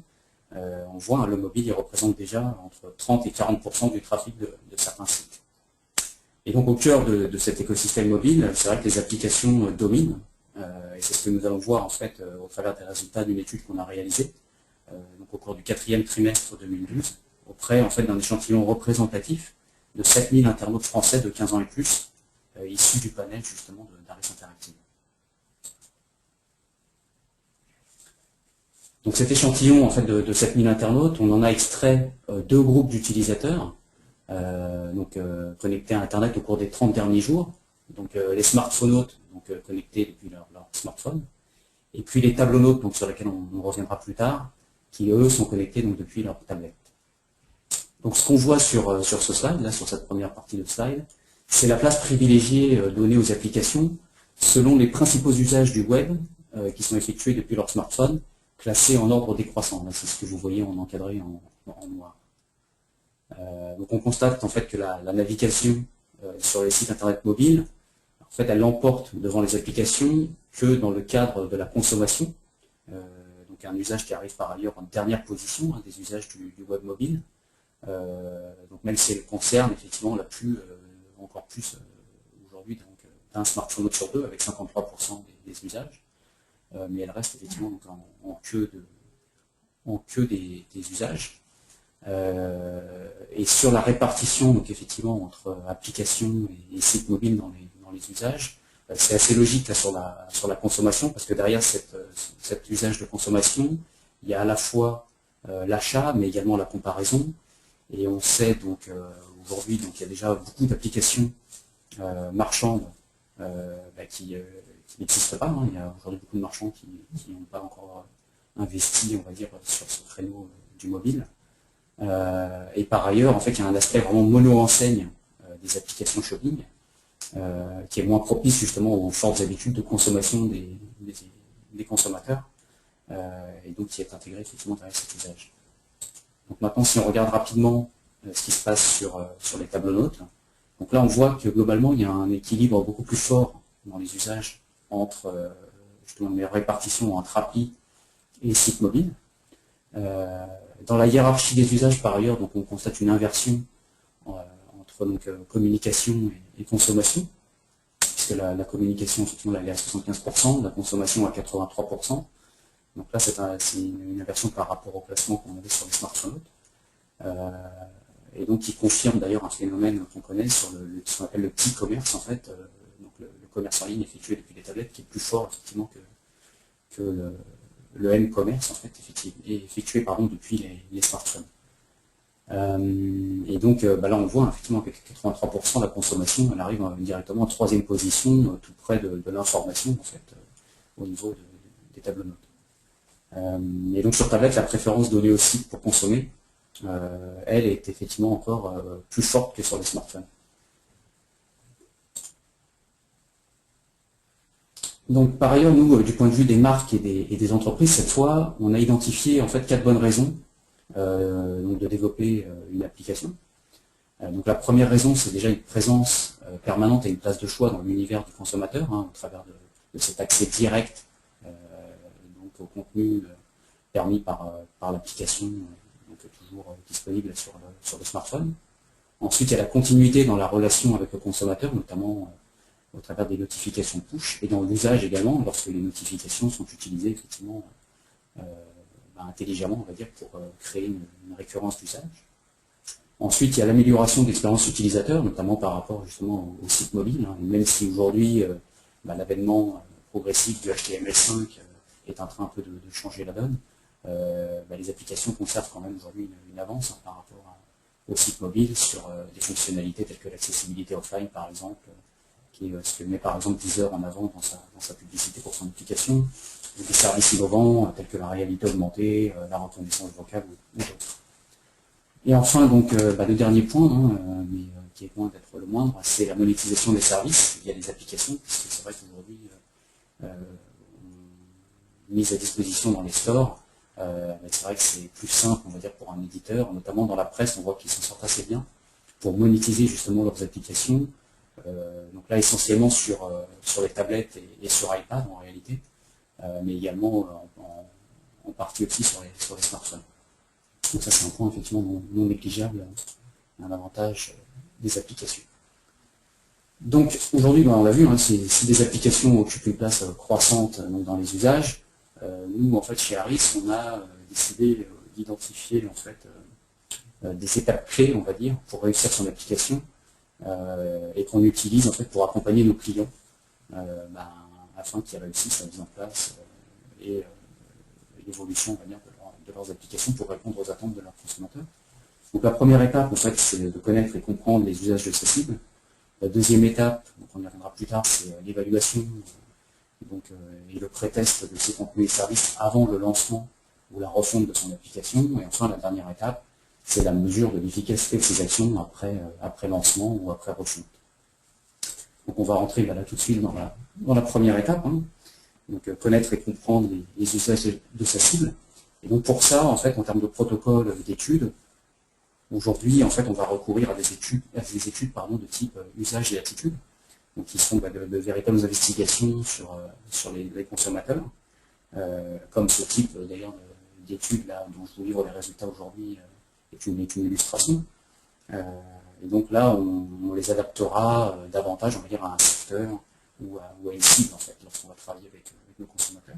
On voit le mobile il représente déjà entre 30 et 40% du trafic de certains sites. Et donc au cœur de cet écosystème mobile, c'est vrai que les applications dominent, et c'est ce que nous allons voir en fait au travers des résultats d'une étude qu'on a réalisée donc au cours du 4e trimestre 2012, auprès en fait d'un échantillon représentatif de 7000 internautes français de 15 ans et plus, issus du panel justement d'Harris Interactive. Donc cet échantillon en fait, de 7000 internautes, on en a extrait deux groupes d'utilisateurs connectés à Internet au cours des 30 derniers jours. Donc les smartphonautes connectés depuis leur smartphone, et puis les tablonautes donc, sur lesquels on reviendra plus tard, qui eux sont connectés donc, depuis leur tablette. Donc ce qu'on voit sur ce slide, là, sur cette première partie de slide, c'est la place privilégiée donnée aux applications selon les principaux usages du web qui sont effectués depuis leur smartphone, classés en ordre décroissant. C'est ce que vous voyez en encadré en noir. Donc on constate en fait que la navigation sur les sites internet mobiles, en fait, elle l'emporte devant les applications que dans le cadre de la consommation. Donc un usage qui arrive par ailleurs en dernière position, des usages du web mobile. Donc même si elle concerne effectivement encore plus aujourd'hui d'un smartphone sur deux avec 53% des usages. Mais elle reste effectivement donc, en queue des usages. Et sur la répartition donc effectivement entre applications et sites mobiles dans les usages, c'est assez logique là, sur la consommation, parce que derrière cet usage de consommation, il y a à la fois l'achat, mais également la comparaison. Et on sait donc aujourd'hui il y a déjà beaucoup d'applications marchandes qui n'existent pas. Hein. Il y a aujourd'hui beaucoup de marchands qui n'ont pas encore investi, on va dire, sur ce créneau du mobile. Et par ailleurs, en fait, il y a un aspect vraiment mono-enseigne des applications shopping qui est moins propice justement aux fortes habitudes de consommation des consommateurs et donc qui est intégré effectivement derrière cet usage. Donc maintenant, si on regarde rapidement ce qui se passe sur les tablonautes, donc là on voit que globalement il y a un équilibre beaucoup plus fort dans les usages entre justement une répartition entre appli et site mobile. Dans la hiérarchie des usages, par ailleurs, donc on constate une inversion entre communication et consommation, puisque la communication, effectivement, elle est à 75%, la consommation à 83%. Donc là, c'est une inversion par rapport au classement qu'on avait sur les smartphones. Et donc, qui confirme d'ailleurs un phénomène qu'on connaît sur ce qu'on appelle le petit commerce, en fait, donc le commerce en ligne effectué depuis les tablettes, qui est plus fort, effectivement, que le M-commerce, en fait, effectué depuis les smartphones. Et donc, là, on voit effectivement qu'avec 83%, la consommation, elle arrive directement en troisième position, tout près de l'information, en fait, au niveau des tablonautes. Et donc, sur tablette, la préférence donnée au site pour consommer, elle est effectivement encore plus forte que sur les smartphones. Donc par ailleurs, nous, du point de vue des marques et des entreprises, cette fois, on a identifié en fait 4 bonnes raisons donc de développer une application. Donc la première raison, c'est déjà une présence permanente et une place de choix dans l'univers du consommateur, hein, au travers de cet accès direct donc au contenu permis par l'application, donc toujours disponible sur le smartphone. Ensuite, il y a la continuité dans la relation avec le consommateur, notamment au travers des notifications push et dans l'usage également, lorsque les notifications sont utilisées effectivement intelligemment, on va dire, pour créer une récurrence d'usage. Ensuite, il y a l'amélioration de l'expérience utilisateur, notamment par rapport justement au site mobile, hein, même si aujourd'hui l'avènement progressif du HTML5 est en train un peu de changer la donne, les applications conservent quand même aujourd'hui une avance hein, par rapport au site mobile sur des fonctionnalités telles que l'accessibilité offline par exemple, qui est ce que met par exemple Deezer en avant dans sa publicité pour son application, ou des services innovants tels que la réalité augmentée, la reconnaissance vocale ou d'autres. Et enfin, donc, le dernier point, hein, mais qui est loin d'être le moindre, c'est la monétisation des services via des applications, puisque c'est vrai qu'aujourd'hui, mise à disposition dans les stores, c'est vrai que c'est plus simple, on va dire, pour un éditeur, notamment dans la presse, on voit qu'ils s'en sortent assez bien pour monétiser justement leurs applications. Donc là, essentiellement sur les tablettes et sur iPad en réalité, mais également en partie aussi sur les smartphones. Donc ça, c'est un point effectivement non négligeable, un avantage des applications. Donc aujourd'hui, on l'a vu, hein, si des applications occupent une place croissante donc, dans les usages, nous, en fait, chez Harris, on a décidé d'identifier en fait des étapes clés, on va dire, pour réussir son application et qu'on utilise en fait pour accompagner nos clients afin qu'ils réussissent la mise en place et l'évolution, on va dire, de leurs applications pour répondre aux attentes de leurs consommateurs. Donc la première étape, en fait, c'est de connaître et comprendre les usages de sa cible. La deuxième étape, donc on y reviendra plus tard, c'est l'évaluation et le pré-test de ses contenus et services avant le lancement ou la refonte de son application. Et enfin, la dernière étape, c'est la mesure de l'efficacité de ses actions après lancement ou après refonte. Donc on va rentrer là tout de suite dans la première étape, hein. Donc connaître et comprendre les usages de sa cible. Et donc pour ça, en fait, en termes de protocole d'études, aujourd'hui, en fait, on va recourir à des études de type usage et attitude, donc qui sont de véritables investigations sur les consommateurs, comme ce type d'ailleurs d'études là dont je vous livre les résultats aujourd'hui est une illustration. Et donc là, on les adaptera davantage, on va dire, à un secteur ou à une cible en fait, lorsqu'on va travailler avec nos consommateurs.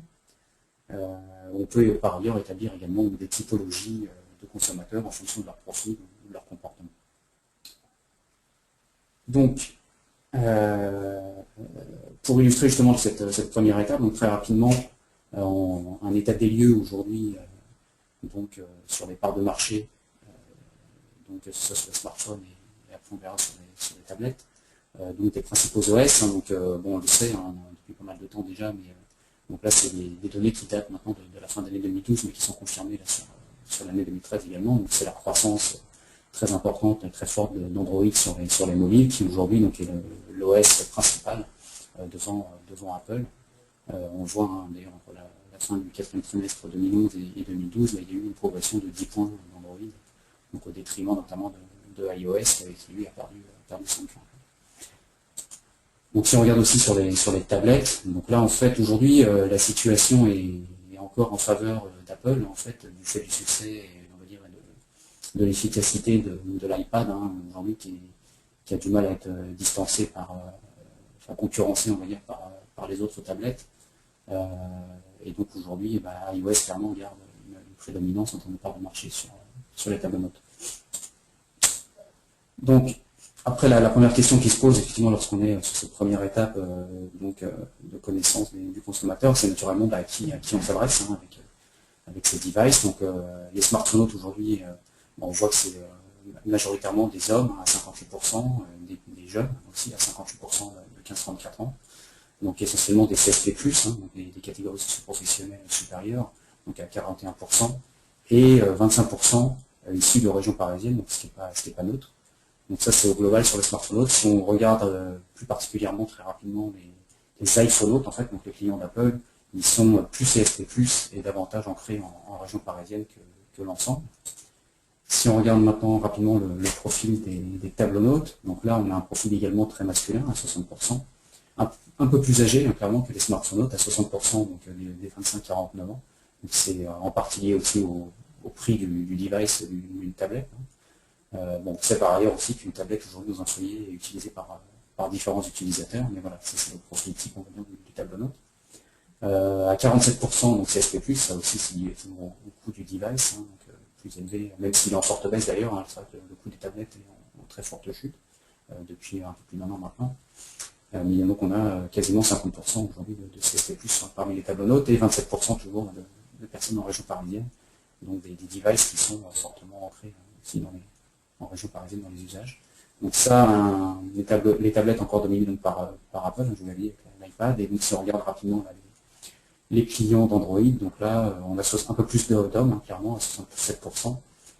On peut par ailleurs établir également des typologies de consommateurs en fonction de leur profil ou de leur comportement. Donc, pour illustrer justement cette première étape, donc très rapidement, un état des lieux aujourd'hui sur les parts de marché, donc que ce soit sur les smartphones et après on verra sur les tablettes, donc des principaux OS, hein, on le sait hein, depuis pas mal de temps déjà, mais donc là c'est des données qui datent maintenant de la fin de l'année 2012, mais qui sont confirmées là, sur l'année 2013 également. Donc c'est la croissance très importante et très forte d'Android sur les mobiles, qui aujourd'hui est l'OS principal devant Apple. On voit hein, d'ailleurs entre la fin du quatrième trimestre 2011 et 2012, il y a eu une progression de 10 points d'Android, donc au détriment notamment de iOS qui lui a perdu 5 points. Donc si on regarde aussi sur les tablettes, donc là en fait aujourd'hui la situation est encore en faveur d'Apple en fait du fait du succès et on va dire de l'efficacité de l'iPad hein, aujourd'hui qui a du mal à être distancé concurrencé on va dire par les autres tablettes. Et donc aujourd'hui iOS clairement garde une prédominance en termes de part de marché sur les tables notes. Donc après, la première question qui se pose, effectivement, lorsqu'on est sur cette première étape de connaissance du consommateur, c'est naturellement à qui on s'adresse hein, avec ces devices. Donc, les smartphones aujourd'hui, on voit que c'est majoritairement des hommes à 58%, des jeunes aussi à 58% de 15-34 ans. Donc, essentiellement des CSP+, hein, donc des catégories socio-professionnelles supérieures, donc à 41%, et 25% issus de régions parisiennes, donc ce qui n'est pas neutre. Donc ça c'est au global sur les smartphones. Si on regarde plus particulièrement très rapidement les iPhonautes, en fait, donc les clients d'Apple, ils sont plus CSP+, et davantage ancrés en région parisienne que l'ensemble. Si on regarde maintenant rapidement le profil des tablonautes, donc là on a un profil également très masculin à 60%, un peu plus âgé clairement que les smartphonautes à 60%, donc des 25-49 ans. C'est en partie lié aussi au prix du device d'une tablette. Bon, c'est par ailleurs aussi qu'une tablette aujourd'hui dans un foyer est utilisée par différents utilisateurs, mais voilà, ça c'est le profil type on va dire, du tablonaute. À 47%, donc CSP+, ça aussi c'est lié au coût du device, donc, plus élevé, même s'il est en forte baisse d'ailleurs, c'est vrai que le coût des tablettes est en très forte chute, depuis un peu plus d'un an maintenant. Mais donc on a quasiment 50% aujourd'hui de CSP+, parmi les tablonautes, et 27% toujours de personnes en région parisienne, donc des devices qui sont fortement ancrés aussi en région parisienne dans les usages. Donc ça, les tablettes encore dominées donc par Apple, je vous l'ai dit, avec l'iPad, et donc si on regarde rapidement là, les clients d'Android, donc là on a un peu plus d'hommes, clairement, à 67%,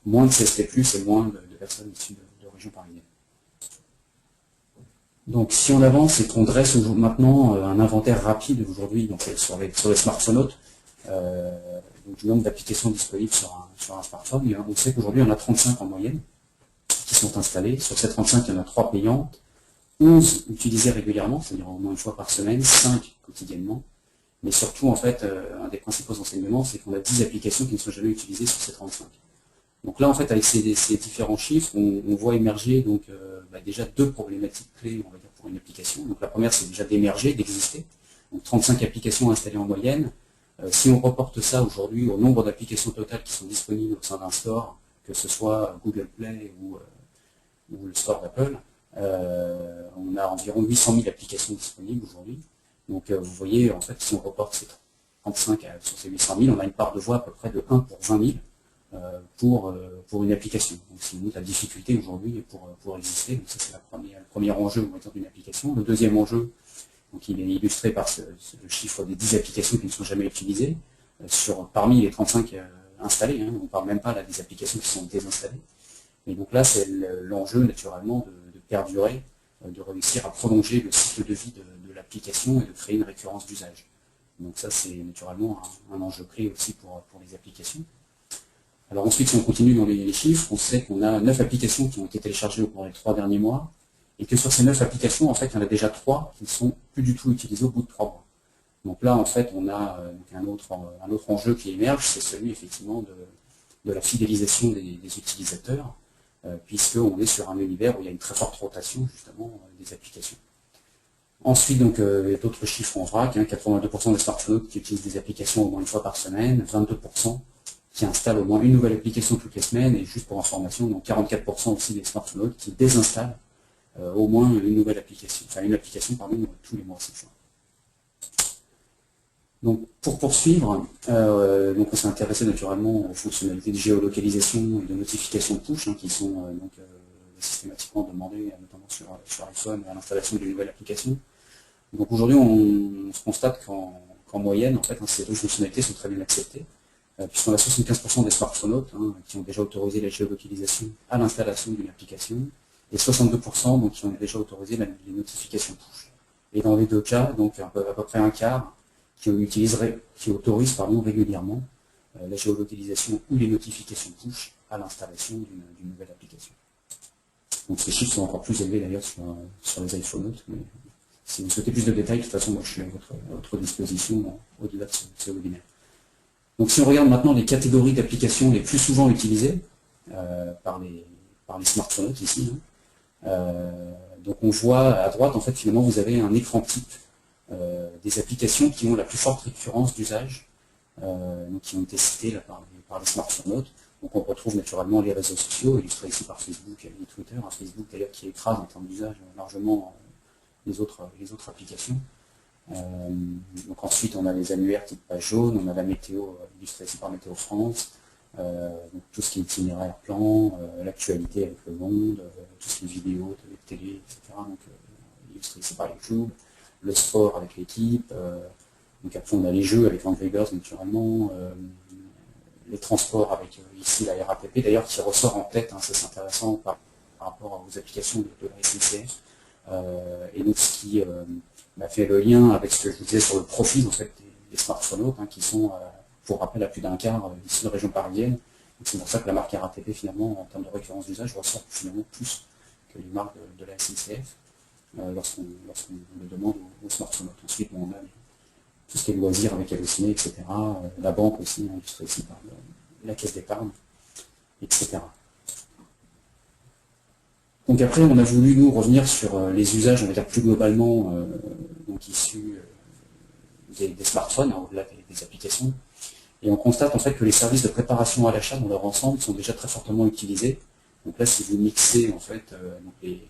moins de CSP+, et moins de personnes issues de région parisienne. Donc si on avance et qu'on dresse maintenant un inventaire rapide aujourd'hui sur les smartphonautes, donc du nombre d'applications disponibles sur un smartphone, on sait qu'aujourd'hui on a 35 en moyenne qui sont installées. Sur ces 35, il y en a 3 payantes, 11 utilisées régulièrement, c'est-à-dire au moins une fois par semaine, 5 quotidiennement. Mais surtout, en fait, un des principaux enseignements, c'est qu'on a 10 applications qui ne sont jamais utilisées sur ces 35. Donc là, en fait, avec ces différents chiffres, on voit émerger donc déjà 2 problématiques clés, on va dire, pour une application. Donc la première, c'est déjà d'émerger, d'exister. Donc 35 applications installées en moyenne. Si on reporte ça aujourd'hui au nombre d'applications totales qui sont disponibles au sein d'un store, que ce soit Google Play ou le store d'Apple, on a environ 800 000 applications disponibles aujourd'hui. Donc vous voyez, en fait, si on reporte ces 35 sur ces 800 000, on a une part de voix à peu près de 1 pour 20 000 pour une application. Donc c'est la difficulté aujourd'hui pour exister. Donc ça c'est le premier enjeu, on va dire, d'une application. Le deuxième enjeu, donc il est illustré par le chiffre des 10 applications qui ne sont jamais utilisées, parmi les 35 installées, on ne parle même pas là, des applications qui sont désinstallées. Et donc là, c'est l'enjeu naturellement de perdurer, de réussir à prolonger le cycle de vie de l'application et de créer une récurrence d'usage. Donc ça, c'est naturellement un enjeu clé aussi pour les applications. Alors ensuite, si on continue dans les chiffres, on sait qu'on a 9 applications qui ont été téléchargées au cours des 3 derniers mois, et que sur ces 9 applications, en fait, il y en a déjà 3 qui ne sont plus du tout utilisées au bout de 3 mois. Donc là, en fait, on a un autre enjeu qui émerge, c'est celui effectivement de la fidélisation des utilisateurs, puisqu'on est sur un univers où il y a une très forte rotation justement des applications. Ensuite, donc, d'autres chiffres en vrac, 82% des smartphones qui utilisent des applications au moins une fois par semaine, 22% qui installent au moins une nouvelle application toutes les semaines, et juste pour information, donc 44% aussi des smartphones qui désinstallent au moins une nouvelle application, enfin une application pardon, tous les mois cette fois. Donc pour poursuivre, donc on s'est intéressé naturellement aux fonctionnalités de géolocalisation et de notification push qui sont donc, systématiquement demandées, notamment sur iPhone, à l'installation d'une nouvelle application. Donc aujourd'hui, on se constate qu'en moyenne, en fait, ces 2 fonctionnalités sont très bien acceptées, puisqu'on a 75% des smartphones qui ont déjà autorisé la géolocalisation à l'installation d'une application, et 62% donc, qui ont déjà autorisé les notifications push. Et dans les 2 cas, donc à peu près un quart, qui autorisent régulièrement la géolocalisation ou les notifications push à l'installation d'une nouvelle application. Donc ces chiffres sont encore plus élevés d'ailleurs sur les iPhones, mais si vous souhaitez plus de détails, de toute façon, moi je suis à votre disposition au-delà de ce webinaire. Donc si on regarde maintenant les catégories d'applications les plus souvent utilisées par les smartphones ici, donc on voit à droite, en fait, finalement, vous avez un écran type des applications qui ont la plus forte récurrence d'usage, qui ont été citées là, par les smartphones. Donc on retrouve naturellement les réseaux sociaux, illustrés ici par Facebook et Twitter, Facebook d'ailleurs qui écrase en termes d'usage largement les autres applications. Donc ensuite on a les annuaires type page jaune, on a la météo illustrée ici par Météo France, donc tout ce qui est itinéraire plan, l'actualité avec le monde, tout ce qui est vidéo, télé, etc. Donc illustré ici par YouTube, le sport avec l'équipe, donc après on a les jeux avec Angry Birds naturellement, les transports avec ici la RATP d'ailleurs qui ressort en tête, ça c'est intéressant par rapport aux applications de la SNCF, et donc ce qui fait le lien avec ce que je vous disais sur le profil en fait, des smartphones qui sont, pour rappel, à plus d'un quart ici de région parisienne. C'est pour ça que la marque RATP, finalement, en termes de récurrence d'usage, ressort finalement plus que les marques de la SNCF lorsqu'on le demande aux smartphones. Ensuite, on a tout ce qui est loisirs avec Allociné, etc. La banque aussi, illustrée ici par la caisse d'épargne, etc. Donc après, on a voulu, nous, revenir sur les usages, on va dire plus globalement, donc issus des smartphones, au-delà des applications. Et on constate en fait que les services de préparation à l'achat dans leur ensemble sont déjà très fortement utilisés. Donc là, si vous mixez en fait donc les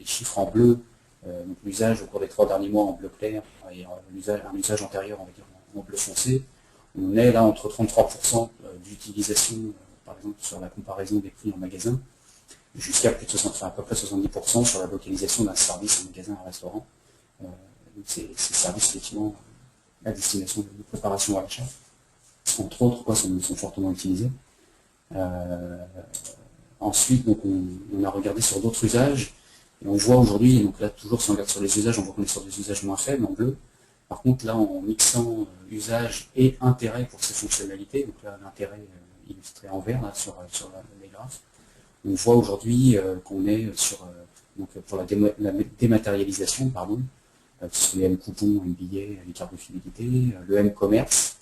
chiffres en bleu, donc l'usage au cours des 3 derniers mois en bleu clair et un usage antérieur on va dire, en bleu foncé, on est là entre 33% d'utilisation, par exemple sur la comparaison des prix en magasin, jusqu'à plus de 60, enfin, à peu près 70% sur la localisation d'un service en magasin, un restaurant. Donc ces services effectivement à destination de préparation à l'achat, entre autres, sont fortement utilisés. Ensuite, donc, on a regardé sur d'autres usages, et on voit aujourd'hui, donc là toujours si on regarde sur les usages, on voit qu'on est sur des usages moins faibles en bleu. Par contre, là, en mixant usage et intérêt pour ces fonctionnalités, donc là l'intérêt illustré en vert là, sur les graphes, on voit aujourd'hui qu'on est sur, donc pour la dématérialisation, pardon, le M-coupon, M-billet, les cartes de fidélité, le M-commerce,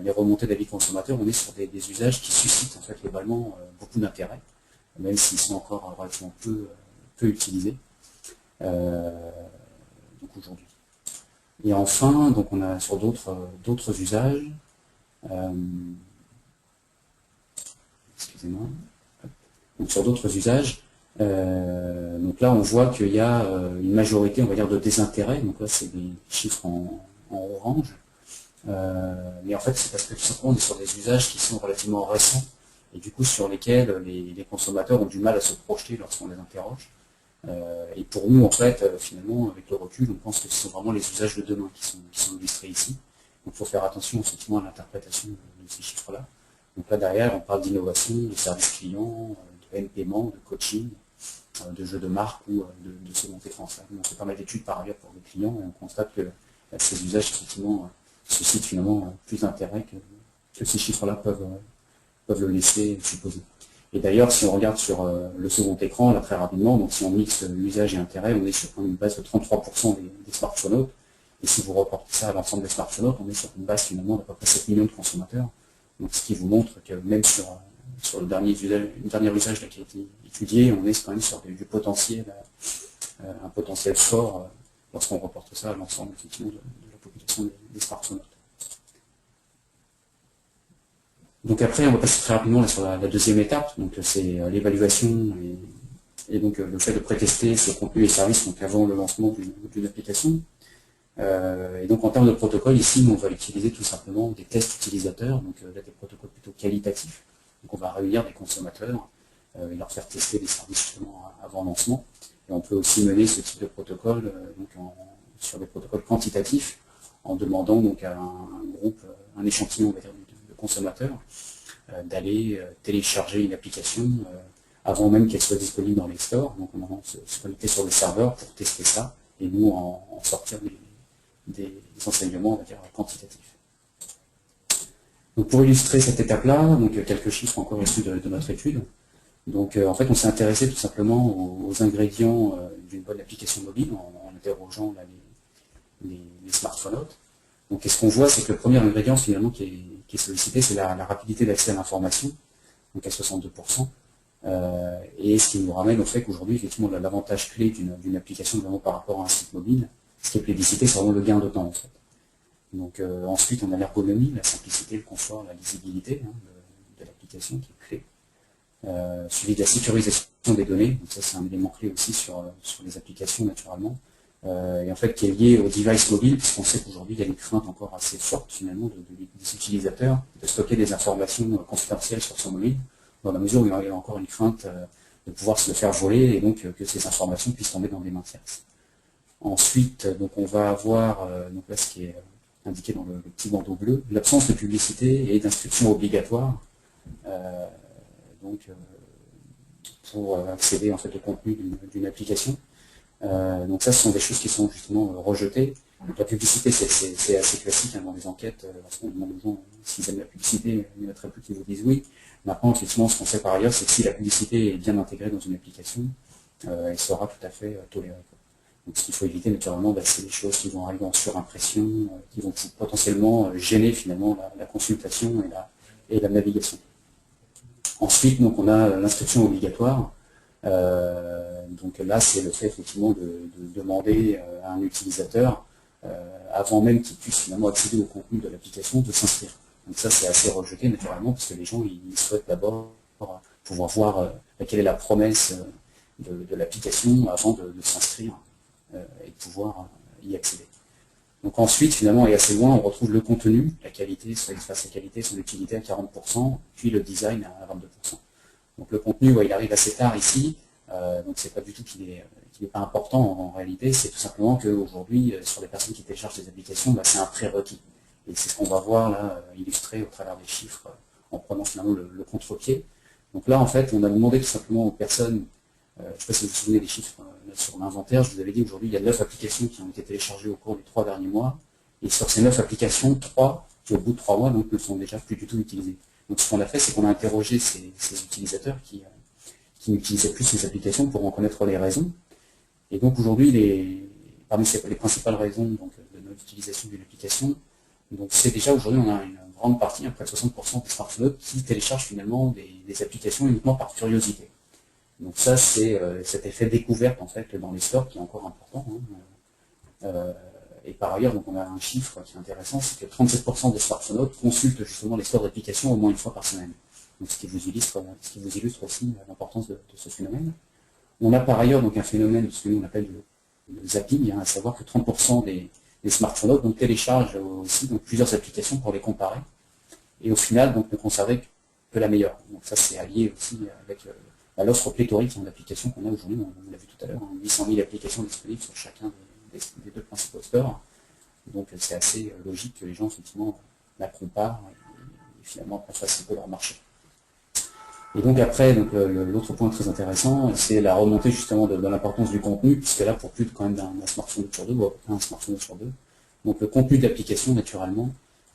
les remontées d'avis consommateurs, on est sur des usages qui suscitent en fait globalement beaucoup d'intérêt, même s'ils sont encore relativement peu utilisés donc aujourd'hui. Et enfin, donc on a sur d'autres usages, excusez-moi, donc sur d'autres usages, donc là on voit qu'il y a une majorité, on va dire, de désintérêt, donc là c'est des chiffres en orange, mais en fait c'est parce que tout simplement on est sur des usages qui sont relativement récents, et du coup sur lesquels les consommateurs ont du mal à se projeter lorsqu'on les interroge. Et pour nous, en fait, finalement, avec le recul, on pense que ce sont vraiment les usages de demain qui sont illustrés ici. Donc il faut faire attention effectivement à l'interprétation de ces chiffres-là. Donc là derrière, on parle d'innovation, de services clients, de M-paiement, de coaching, de jeux de marque ou de seconde défense. On fait pas mal d'études par ailleurs pour les clients et on constate que ces usages effectivement suscitent finalement plus d'intérêt que ces chiffres-là peuvent le laisser supposer. Et d'ailleurs, si on regarde sur le second écran, là très rapidement, donc si on mixe l'usage et intérêt, on est sur une base de 33% des smartphones. Et si vous reportez ça à l'ensemble des smartphones, on est sur une base finalement d'à peu près 7 millions de consommateurs. Donc ce qui vous montre que même sur le dernier usage qui a été étudié, on est quand même sur du potentiel, un potentiel fort lorsqu'on reporte ça à l'ensemble effectivement de la population des smartphones. Donc après, on va passer très rapidement là, sur la deuxième étape, donc c'est l'évaluation et donc le fait de prétester ces contenus et services donc avant le lancement d'une application. Et donc en termes de protocole, ici, on va utiliser tout simplement des tests utilisateurs, donc là des protocoles plutôt qualitatifs. Donc on va réunir des consommateurs et leur faire tester des services justement avant le lancement. Et on peut aussi mener ce type de protocole sur des protocoles quantitatifs en demandant donc à un groupe, un échantillon on va dire, de consommateurs d'aller télécharger une application avant même qu'elle soit disponible dans les stores. Donc on va se connecter sur le serveur pour tester ça et nous en sortir des enseignements, on va dire, quantitatifs. Donc pour illustrer cette étape-là, donc quelques chiffres encore issus de notre étude. Donc en fait, on s'est intéressé tout simplement aux ingrédients d'une bonne application mobile en interrogeant là, les smartphones. Donc ce qu'on voit, c'est que le premier ingrédient finalement qui est sollicité, c'est la rapidité d'accès à l'information, donc à 62%. Et ce qui nous ramène au fait qu'aujourd'hui, effectivement, l'avantage clé d'une application vraiment par rapport à un site mobile, ce qui est plébiscité, c'est vraiment le gain de temps en fait. Donc ensuite, on a l'ergonomie, la simplicité, le confort, la lisibilité de l'application qui est clé. Suivi de la sécurisation des données, donc ça c'est un élément clé aussi sur les applications naturellement, et en fait qui est lié au device mobile, puisqu'on sait qu'aujourd'hui il y a une crainte encore assez forte finalement des utilisateurs de stocker des informations confidentielles sur son mobile, dans la mesure où il y a encore une crainte de pouvoir se le faire voler et donc que ces informations puissent tomber dans des mains tierces. Ensuite, donc on va avoir, donc là ce qui est indiqué dans le petit bandeau bleu, l'absence de publicité et d'inscription obligatoire donc, pour accéder en fait, au contenu d'une application. Donc ça, ce sont des choses qui sont justement rejetées. Donc, la publicité, c'est assez classique hein, dans les enquêtes. Lorsqu'on demande aux gens s'ils aiment la publicité, il y en a très peu qui vous disent oui. Maintenant, effectivement, ce qu'on sait par ailleurs, c'est que si la publicité est bien intégrée dans une application, elle sera tout à fait tolérée. Donc ce qu'il faut éviter naturellement, c'est des choses qui vont arriver en surimpression, qui vont potentiellement gêner finalement la consultation et la navigation. Ensuite, donc, on a l'inscription obligatoire. Donc là, c'est le fait effectivement de demander à un utilisateur, avant même qu'il puisse finalement accéder au contenu de l'application, de s'inscrire. Donc ça, c'est assez rejeté naturellement, parce que les gens ils souhaitent d'abord pouvoir voir quelle est la promesse de l'application avant de s'inscrire et de pouvoir y accéder. Donc ensuite, finalement, et assez loin, on retrouve le contenu, la qualité, soit l'espace et qualité, son utilité à 40%, puis le design à 22%. Donc le contenu, il arrive assez tard ici, donc c'est pas du tout qu'il n'est pas important en réalité, c'est tout simplement qu'aujourd'hui, sur les personnes qui téléchargent des applications, c'est un prérequis. Et c'est ce qu'on va voir là, illustré au travers des chiffres, en prenant finalement le contre-pied. Donc là, en fait, on a demandé tout simplement aux personnes, je ne sais pas si vous vous souvenez des chiffres sur l'inventaire, je vous avais dit aujourd'hui, il y a 9 applications qui ont été téléchargées au cours des 3 derniers mois, et sur ces 9 applications, 3 qui au bout de 3 mois donc, ne sont déjà plus du tout utilisées. Donc ce qu'on a fait, c'est qu'on a interrogé ces utilisateurs qui n'utilisaient plus ces applications pour en connaître les raisons. Et donc aujourd'hui, parmi les principales raisons donc, de notre utilisation d'une application, donc c'est déjà aujourd'hui on a une grande partie, près de 60% des smartphones qui téléchargent finalement des applications uniquement par curiosité. Donc ça c'est cet effet découverte en fait dans les stores qui est encore important. Et par ailleurs, donc on a un chiffre qui est intéressant, c'est que 37% des smartphones consultent justement les stores d'applications au moins une fois par semaine. Donc ce qui vous illustre aussi l'importance de ce phénomène. On a par ailleurs donc un phénomène, ce que nous on appelle le zapping, à savoir que 30% des smartphones donc, téléchargent aussi donc, plusieurs applications pour les comparer, et au final donc, ne conserver que la meilleure. Donc ça c'est allié aussi avec l'offre pléthorique d'applications qu'on a aujourd'hui, on l'a vu tout à l'heure, 800 000 applications disponibles sur chacun des deux principaux stores. Donc c'est assez logique que les gens effectivement la comparent et finalement fassent un peu leur marché. Et donc après, l'autre point très intéressant, c'est la remontée justement de l'importance du contenu, puisque là pour plus de quand même d'un smartphone sur deux, ou un smartphone sur deux, donc le contenu d'application naturellement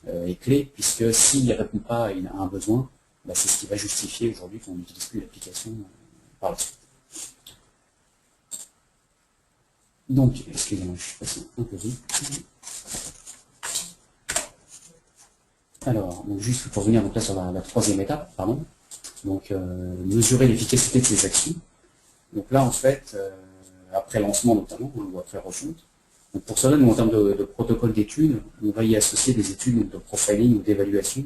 est clé, puisque s'il ne répond pas à un besoin, c'est ce qui va justifier aujourd'hui qu'on n'utilise plus l'application par la suite. Donc, excusez-moi, je suis passé un peu vite. Alors, donc juste pour revenir donc là sur la troisième étape, pardon. Donc, mesurer l'efficacité de ces actions. Donc là, en fait, après lancement notamment, ou après refonte, donc pour cela, nous, en termes de protocole d'études, on va y associer des études de profiling ou d'évaluation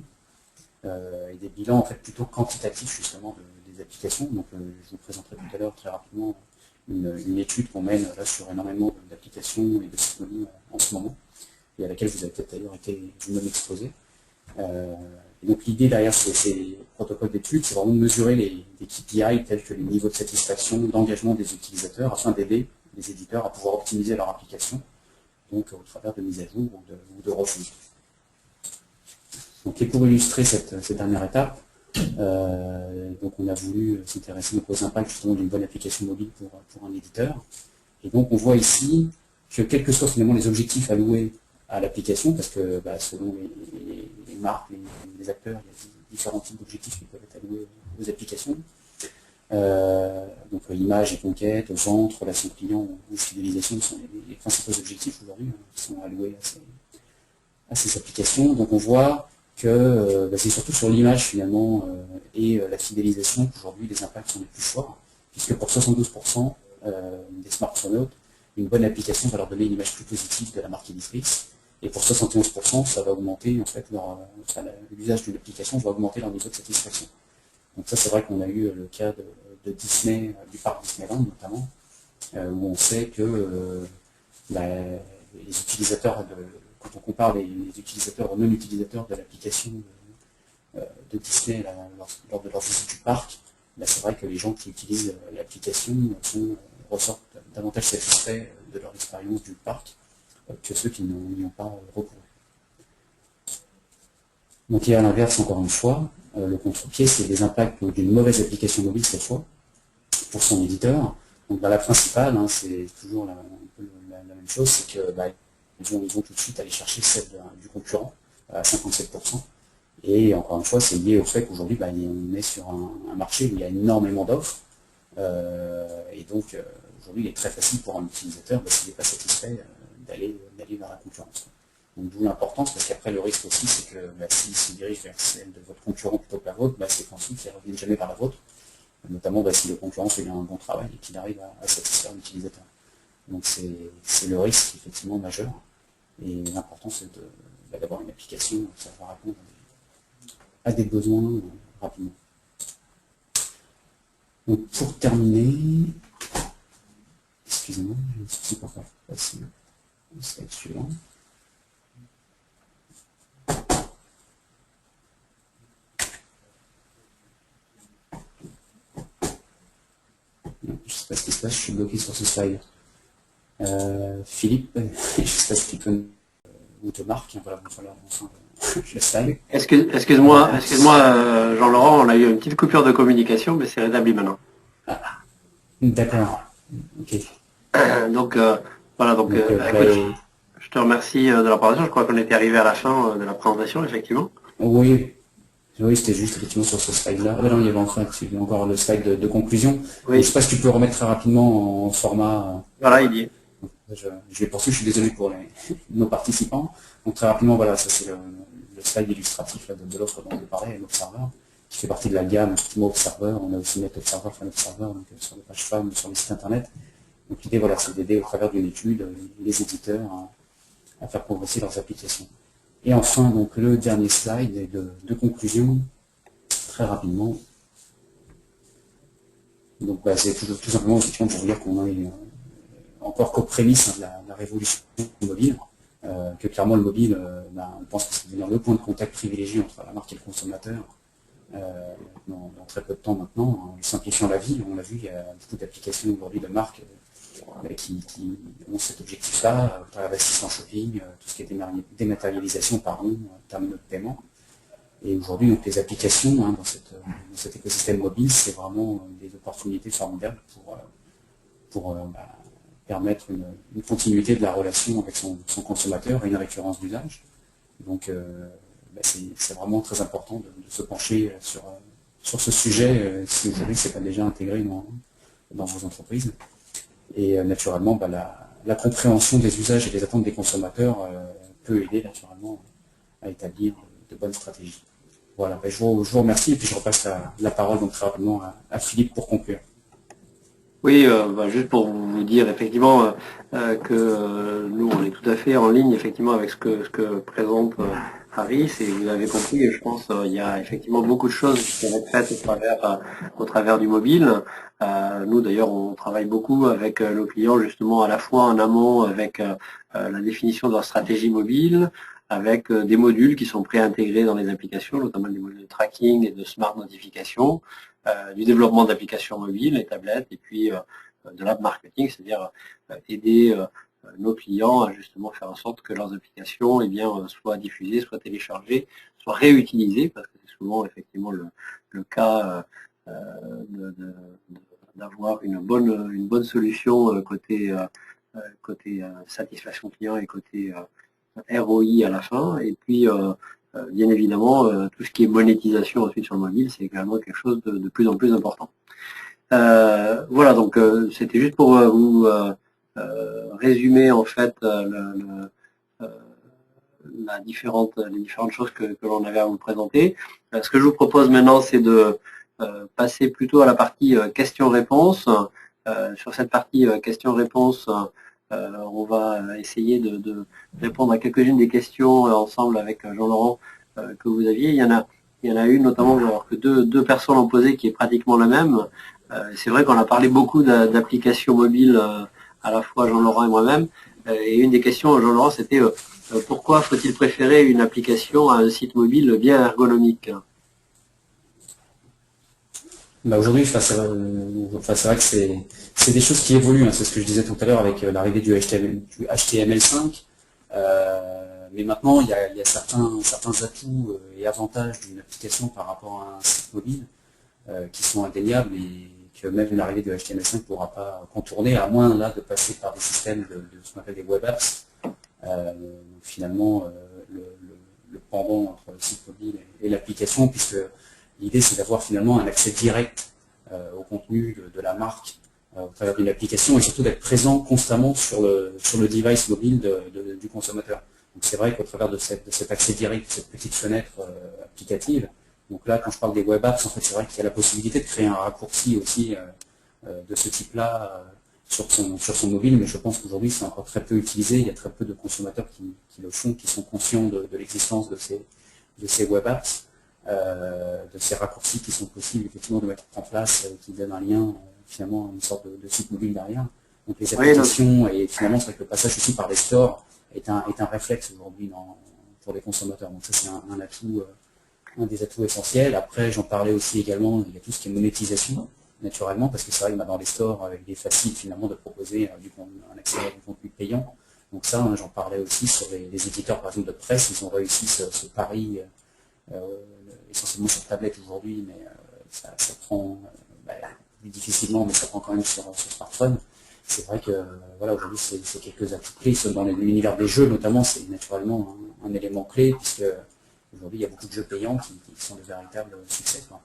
et des bilans en fait plutôt quantitatifs justement des applications. Donc, je vous présenterai tout à l'heure très rapidement une étude qu'on mène là sur énormément d'applications et de sites mobiles en ce moment, et à laquelle vous avez peut-être d'ailleurs été vous-même exposé. Et donc l'idée derrière ces protocoles d'études, c'est vraiment de mesurer des KPI tels que les niveaux de satisfaction, d'engagement des utilisateurs, afin d'aider les éditeurs à pouvoir optimiser leur application, donc au travers de mises à jour ou de refonte. Donc, et pour illustrer cette dernière étape, donc on a voulu s'intéresser aux impacts justement d'une bonne application mobile pour un éditeur. Et donc on voit ici que quels que soient finalement les objectifs alloués à l'application, parce que selon les marques, les acteurs, il y a différents types d'objectifs qui peuvent être alloués aux applications. Donc image et conquête, vente, relations clients ou fidélisation sont les principaux objectifs aujourd'hui qui sont alloués à ces applications. Donc on voit que c'est surtout sur l'image finalement et la fidélisation qu'aujourd'hui les impacts sont les plus forts, puisque pour 72% des smartphones, une bonne application va leur donner une image plus positive de la marque éditrice, et pour 71%, ça va augmenter, en fait, l'usage d'une application va augmenter leur niveau de satisfaction. Donc ça, c'est vrai qu'on a eu le cas de Disney, du parc Disneyland notamment, où on sait que les utilisateurs, quand on compare les utilisateurs aux non-utilisateurs de l'application de Disney lors de leur visite du parc, c'est vrai que les gens qui utilisent l'application ressortent davantage satisfaits de leur expérience du parc que ceux qui n'y ont pas recouru. Donc, et à l'inverse, encore une fois, le contre-pied, c'est les impacts d'une mauvaise application mobile cette fois, pour son éditeur. Donc la principale, hein, c'est toujours un peu la même chose, c'est que ils vont tout de suite aller chercher celle du concurrent à 57%. Et encore une fois, c'est lié au fait qu'aujourd'hui, on est sur un marché où il y a énormément d'offres. Et donc, aujourd'hui, il est très facile pour un utilisateur, s'il n'est pas satisfait, d'aller vers la concurrence. Donc, d'où l'importance, parce qu'après, le risque aussi, c'est que s'il se dirige vers celle de votre concurrent plutôt que la vôtre, c'est possible qu'il ne revienne jamais vers la vôtre, notamment si le concurrent fait un bon travail et qu'il arrive à satisfaire l'utilisateur. Donc, c'est le risque, effectivement, majeur. Et l'important, c'est d'avoir une application qui va répondre à des besoins rapidement. Donc pour terminer, excusez-moi, je ne sais pas passer au slide suivant. Je ne sais pas ce qui se passe, je suis bloqué sur ce slide. Philippe, je ne sais pas si tu peux ou te marque, voilà, le slide. Excuse-moi, Jean-Laurent, on a eu une petite coupure de communication, mais c'est rétabli maintenant. D'accord. Ok. Donc voilà, écoute, je te remercie de la présentation. Je crois qu'on était arrivé à la fin de la présentation, effectivement. Oui, c'était juste effectivement sur ce slide-là. Non, il y avait encore le slide de conclusion. Oui. Je ne sais pas si tu peux remettre très rapidement en format. Voilà, il y est. Je vais poursuivre, je suis désolé pour nos participants. Donc très rapidement, voilà, ça c'est le slide illustratif de l'offre dont je parlais, l'Observer, qui fait partie de la gamme Observer. On a aussi NetObserver, FanObserver, donc sur les pages femmes, sur les sites internet. Donc l'idée, voilà, c'est d'aider au travers d'une étude les éditeurs à faire progresser leurs applications. Et enfin, donc le dernier slide est de conclusion, très rapidement. Donc c'est tout simplement effectivement pour vous dire qu'on est encore qu'aux prémices de la révolution mobile, que clairement le mobile, on pense que c'est devenir le point de contact privilégié entre la marque et le consommateur dans très peu de temps maintenant, en simplifiant la vie. On l'a vu, il y a beaucoup d'applications aujourd'hui de marques qui ont cet objectif-là, l'assistant shopping, tout ce qui est dématérialisation, terminaux de paiement. Et aujourd'hui, donc, les applications dans cet écosystème mobile, c'est vraiment des opportunités formidables pour permettre une continuité de la relation avec son consommateur et une récurrence d'usage. Donc, c'est vraiment très important de se pencher sur ce sujet, si aujourd'hui c'est pas déjà intégré dans vos entreprises. Et naturellement, la compréhension des usages et des attentes des consommateurs peut aider naturellement à établir de bonnes stratégies. Voilà, je vous remercie et puis je repasse la parole donc très rapidement à Philippe pour conclure. Oui, juste pour vous dire effectivement que nous on est tout à fait en ligne effectivement avec ce que présente Harris, et vous avez compris, et je pense il y a effectivement beaucoup de choses qui peuvent être faites au travers du mobile. Nous d'ailleurs on travaille beaucoup avec nos clients justement à la fois en amont avec la définition de leur stratégie mobile, avec des modules qui sont préintégrés dans les applications, notamment des modules de tracking et de smart notification, du développement d'applications mobiles et tablettes, et puis de l'app marketing, c'est-à-dire aider nos clients à justement faire en sorte que leurs applications soient diffusées, soient téléchargées, soient réutilisées, parce que c'est souvent effectivement le cas d'avoir une bonne solution côté satisfaction client et côté ROI à la fin. Et puis bien évidemment, tout ce qui est monétisation ensuite sur le mobile, c'est également quelque chose de plus en plus important. Voilà, donc c'était juste pour vous résumer en fait les différentes choses que l'on avait à vous présenter. Ce que je vous propose maintenant, c'est de passer plutôt à la partie questions-réponses. Sur cette partie questions-réponses, on va essayer de répondre à quelques-unes des questions ensemble avec Jean-Laurent que vous aviez. Il y en a une notamment alors que deux personnes ont posé qui est pratiquement la même. C'est vrai qu'on a parlé beaucoup d'applications mobiles à la fois Jean-Laurent et moi-même. Et une des questions, Jean-Laurent, c'était pourquoi faut-il préférer une application à un site mobile bien ergonomique? Aujourd'hui, c'est vrai que c'est des choses qui évoluent. C'est ce que je disais tout à l'heure avec l'arrivée du HTML5. Mais maintenant, il y a certains atouts et avantages d'une application par rapport à un site mobile qui sont indéniables et que même l'arrivée de HTML5 ne pourra pas contourner, à moins là de passer par des systèmes de ce qu'on appelle des web apps. Finalement, le pendant entre le site mobile et l'application, puisque l'idée c'est d'avoir finalement un accès direct au contenu de la marque au travers d'une application et surtout d'être présent constamment sur le device mobile du consommateur. Donc c'est vrai qu'au travers de cet accès direct, de cette petite fenêtre applicative, donc là quand je parle des web apps, en fait c'est vrai qu'il y a la possibilité de créer un raccourci aussi de ce type-là sur son mobile, mais je pense qu'aujourd'hui c'est encore très peu utilisé, il y a très peu de consommateurs qui le font, qui sont conscients de l'existence de ces web apps, de ces raccourcis qui sont possibles effectivement de mettre en place, qui donnent un lien finalement une sorte de site mobile derrière. Donc les applications, et finalement c'est vrai que le passage aussi par les stores est un réflexe aujourd'hui pour les consommateurs. Donc ça c'est un atout, un des atouts essentiels. Après j'en parlais aussi également, il y a tout ce qui est monétisation, naturellement, parce que c'est vrai que dans les stores, il est facile finalement de proposer un accès à du contenu payant. Donc ça, j'en parlais aussi sur les éditeurs par exemple de presse, ils ont réussi ce pari essentiellement sur tablette aujourd'hui, mais ça prend plus difficilement, mais ça prend quand même sur smartphone. C'est vrai que voilà, aujourd'hui c'est quelques atouts clés, dans l'univers des jeux notamment, c'est naturellement un élément clé, puisque aujourd'hui il y a beaucoup de jeux payants qui sont de véritables succès, quoi.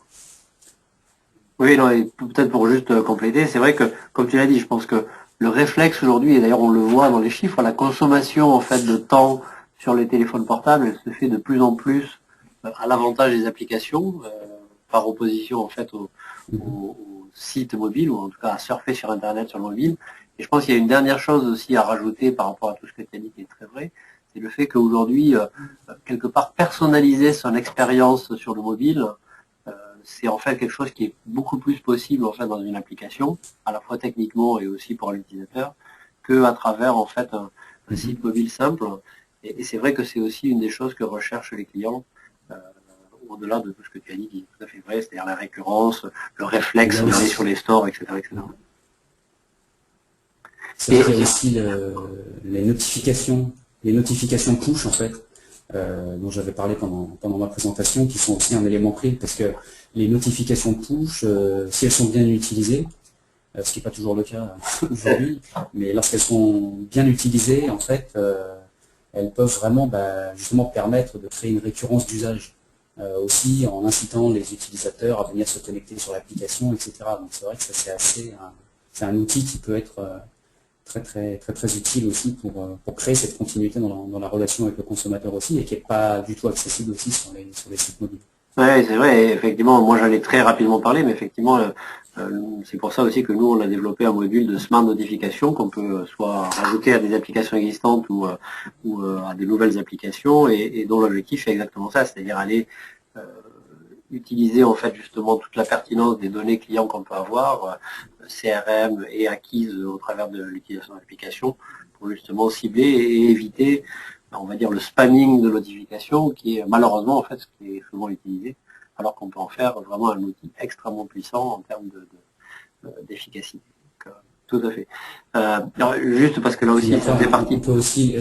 Oui, non, et peut-être pour juste compléter, c'est vrai que, comme tu l'as dit, je pense que le réflexe aujourd'hui, et d'ailleurs on le voit dans les chiffres, la consommation en fait de temps sur les téléphones portables, elle se fait de plus en plus à l'avantage des applications, par opposition en fait au site mobile, ou en tout cas à surfer sur Internet sur le mobile. Et je pense qu'il y a une dernière chose aussi à rajouter par rapport à tout ce que tu as dit qui est très vrai, c'est le fait qu'aujourd'hui, quelque part, personnaliser son expérience sur le mobile, c'est en fait quelque chose qui est beaucoup plus possible en fait dans une application, à la fois techniquement et aussi pour l'utilisateur, qu'à travers en fait un site mobile simple. Et c'est vrai que c'est aussi une des choses que recherchent les clients, au-delà de tout ce que tu as dit, qui est tout à fait vrai, c'est-à-dire la récurrence, le réflexe d'aller sur les stores, etc. etc. C'est vrai qu'il y a aussi les notifications push en fait, dont j'avais parlé pendant ma présentation, qui sont aussi un élément clé, parce que les notifications push, si elles sont bien utilisées, ce qui n'est pas toujours le cas aujourd'hui, mais lorsqu'elles sont bien utilisées, en fait, elles peuvent vraiment justement permettre de créer une récurrence d'usage, aussi en incitant les utilisateurs à venir se connecter sur l'application, etc. Donc c'est vrai que ça c'est un outil qui peut être très utile aussi pour créer cette continuité dans la relation avec le consommateur aussi, et qui n'est pas du tout accessible aussi sur les sites mobiles. Oui, c'est vrai, et effectivement, moi j'en ai très rapidement parlé, mais effectivement, c'est pour ça aussi que nous, on a développé un module de smart notification qu'on peut soit rajouter à des applications existantes ou à des nouvelles applications, et dont l'objectif est exactement ça, c'est-à-dire aller utiliser en fait justement toute la pertinence des données clients qu'on peut avoir, CRM et acquises au travers de l'utilisation d'applications, pour justement cibler et éviter, on va dire, le spamming de notifications, qui est malheureusement en fait ce qui est souvent utilisé, alors qu'on peut en faire vraiment un outil extrêmement puissant en termes d'efficacité. Tout à fait. Alors, juste parce que là aussi, ça fait partie. On peut aussi,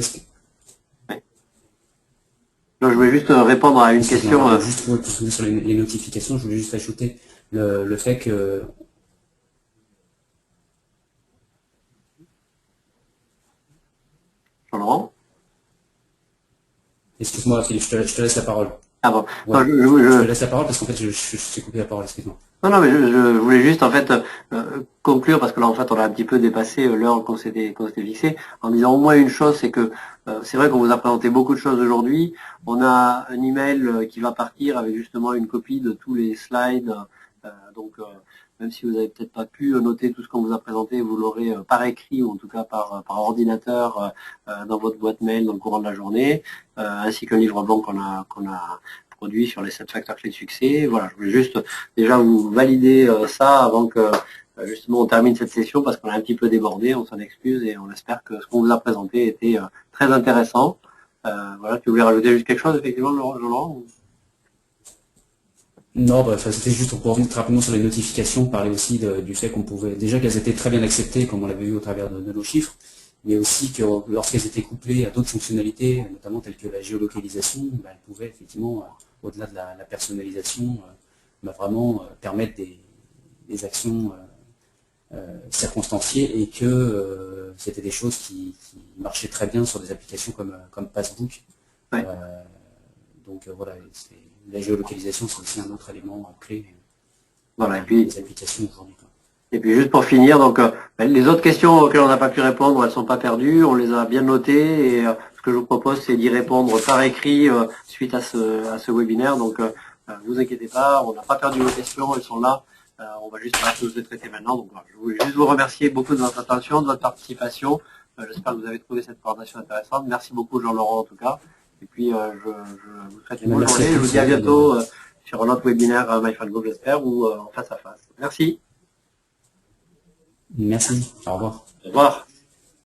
Non, je voulais juste répondre à une question. Juste pour sur les notifications, je voulais juste ajouter le fait que... Jean-Laurent ? Excuse-moi, Philippe, je te laisse la parole. Ah bon. Ouais. Non, je te laisse la parole parce qu'en fait, je t'ai coupé la parole, excuse-moi. Non, mais je voulais juste en fait conclure, parce que là en fait on a un petit peu dépassé l'heure qu'on s'était fixée, en disant au moins une chose, c'est que c'est vrai qu'on vous a présenté beaucoup de choses aujourd'hui. On a un email qui va partir avec justement une copie de tous les slides. Donc même si vous n'avez peut-être pas pu noter tout ce qu'on vous a présenté, vous l'aurez par écrit ou en tout cas par ordinateur dans votre boîte mail dans le courant de la journée, ainsi qu'un livre blanc qu'on a produit sur les 7 facteurs clés de succès. Voilà, je voulais juste déjà vous valider ça avant que justement on termine cette session, parce qu'on a un petit peu débordé, on s'en excuse, et on espère que ce qu'on vous a présenté était très intéressant. Voilà, tu voulais rajouter juste quelque chose effectivement, Jean-Laurent ? Non, c'était juste pour revenir très rapidement sur les notifications, parler aussi du fait qu'on pouvait, déjà qu'elles étaient très bien acceptées, comme on l'avait vu au travers de nos chiffres, mais aussi que lorsqu'elles étaient couplées à d'autres fonctionnalités, notamment telles que la géolocalisation, elles pouvaient effectivement, au-delà de la personnalisation, vraiment permettre des actions circonstanciées et que c'était des choses qui marchaient très bien sur des applications comme Passbook. Ouais. Donc voilà, la géolocalisation, c'est aussi un autre élément clé Voilà, et puis des applications aujourd'hui. Et puis juste pour finir, donc les autres questions auxquelles on n'a pas pu répondre, elles sont pas perdues, on les a bien notées et ce que je vous propose, c'est d'y répondre par écrit suite à ce webinaire. Donc vous inquiétez pas, on n'a pas perdu vos questions, elles sont là. On va juste pas tous les traiter maintenant. Donc voilà, je voulais juste vous remercier beaucoup de votre attention, de votre participation. J'espère que vous avez trouvé cette présentation intéressante. Merci beaucoup Jean-Laurent en tout cas. Et puis je vous souhaite une bonne journée. Je vous dis à bientôt sur un autre webinaire MyFunGroup, j'espère, ou en face à face. Merci. Merci, au revoir. Au revoir.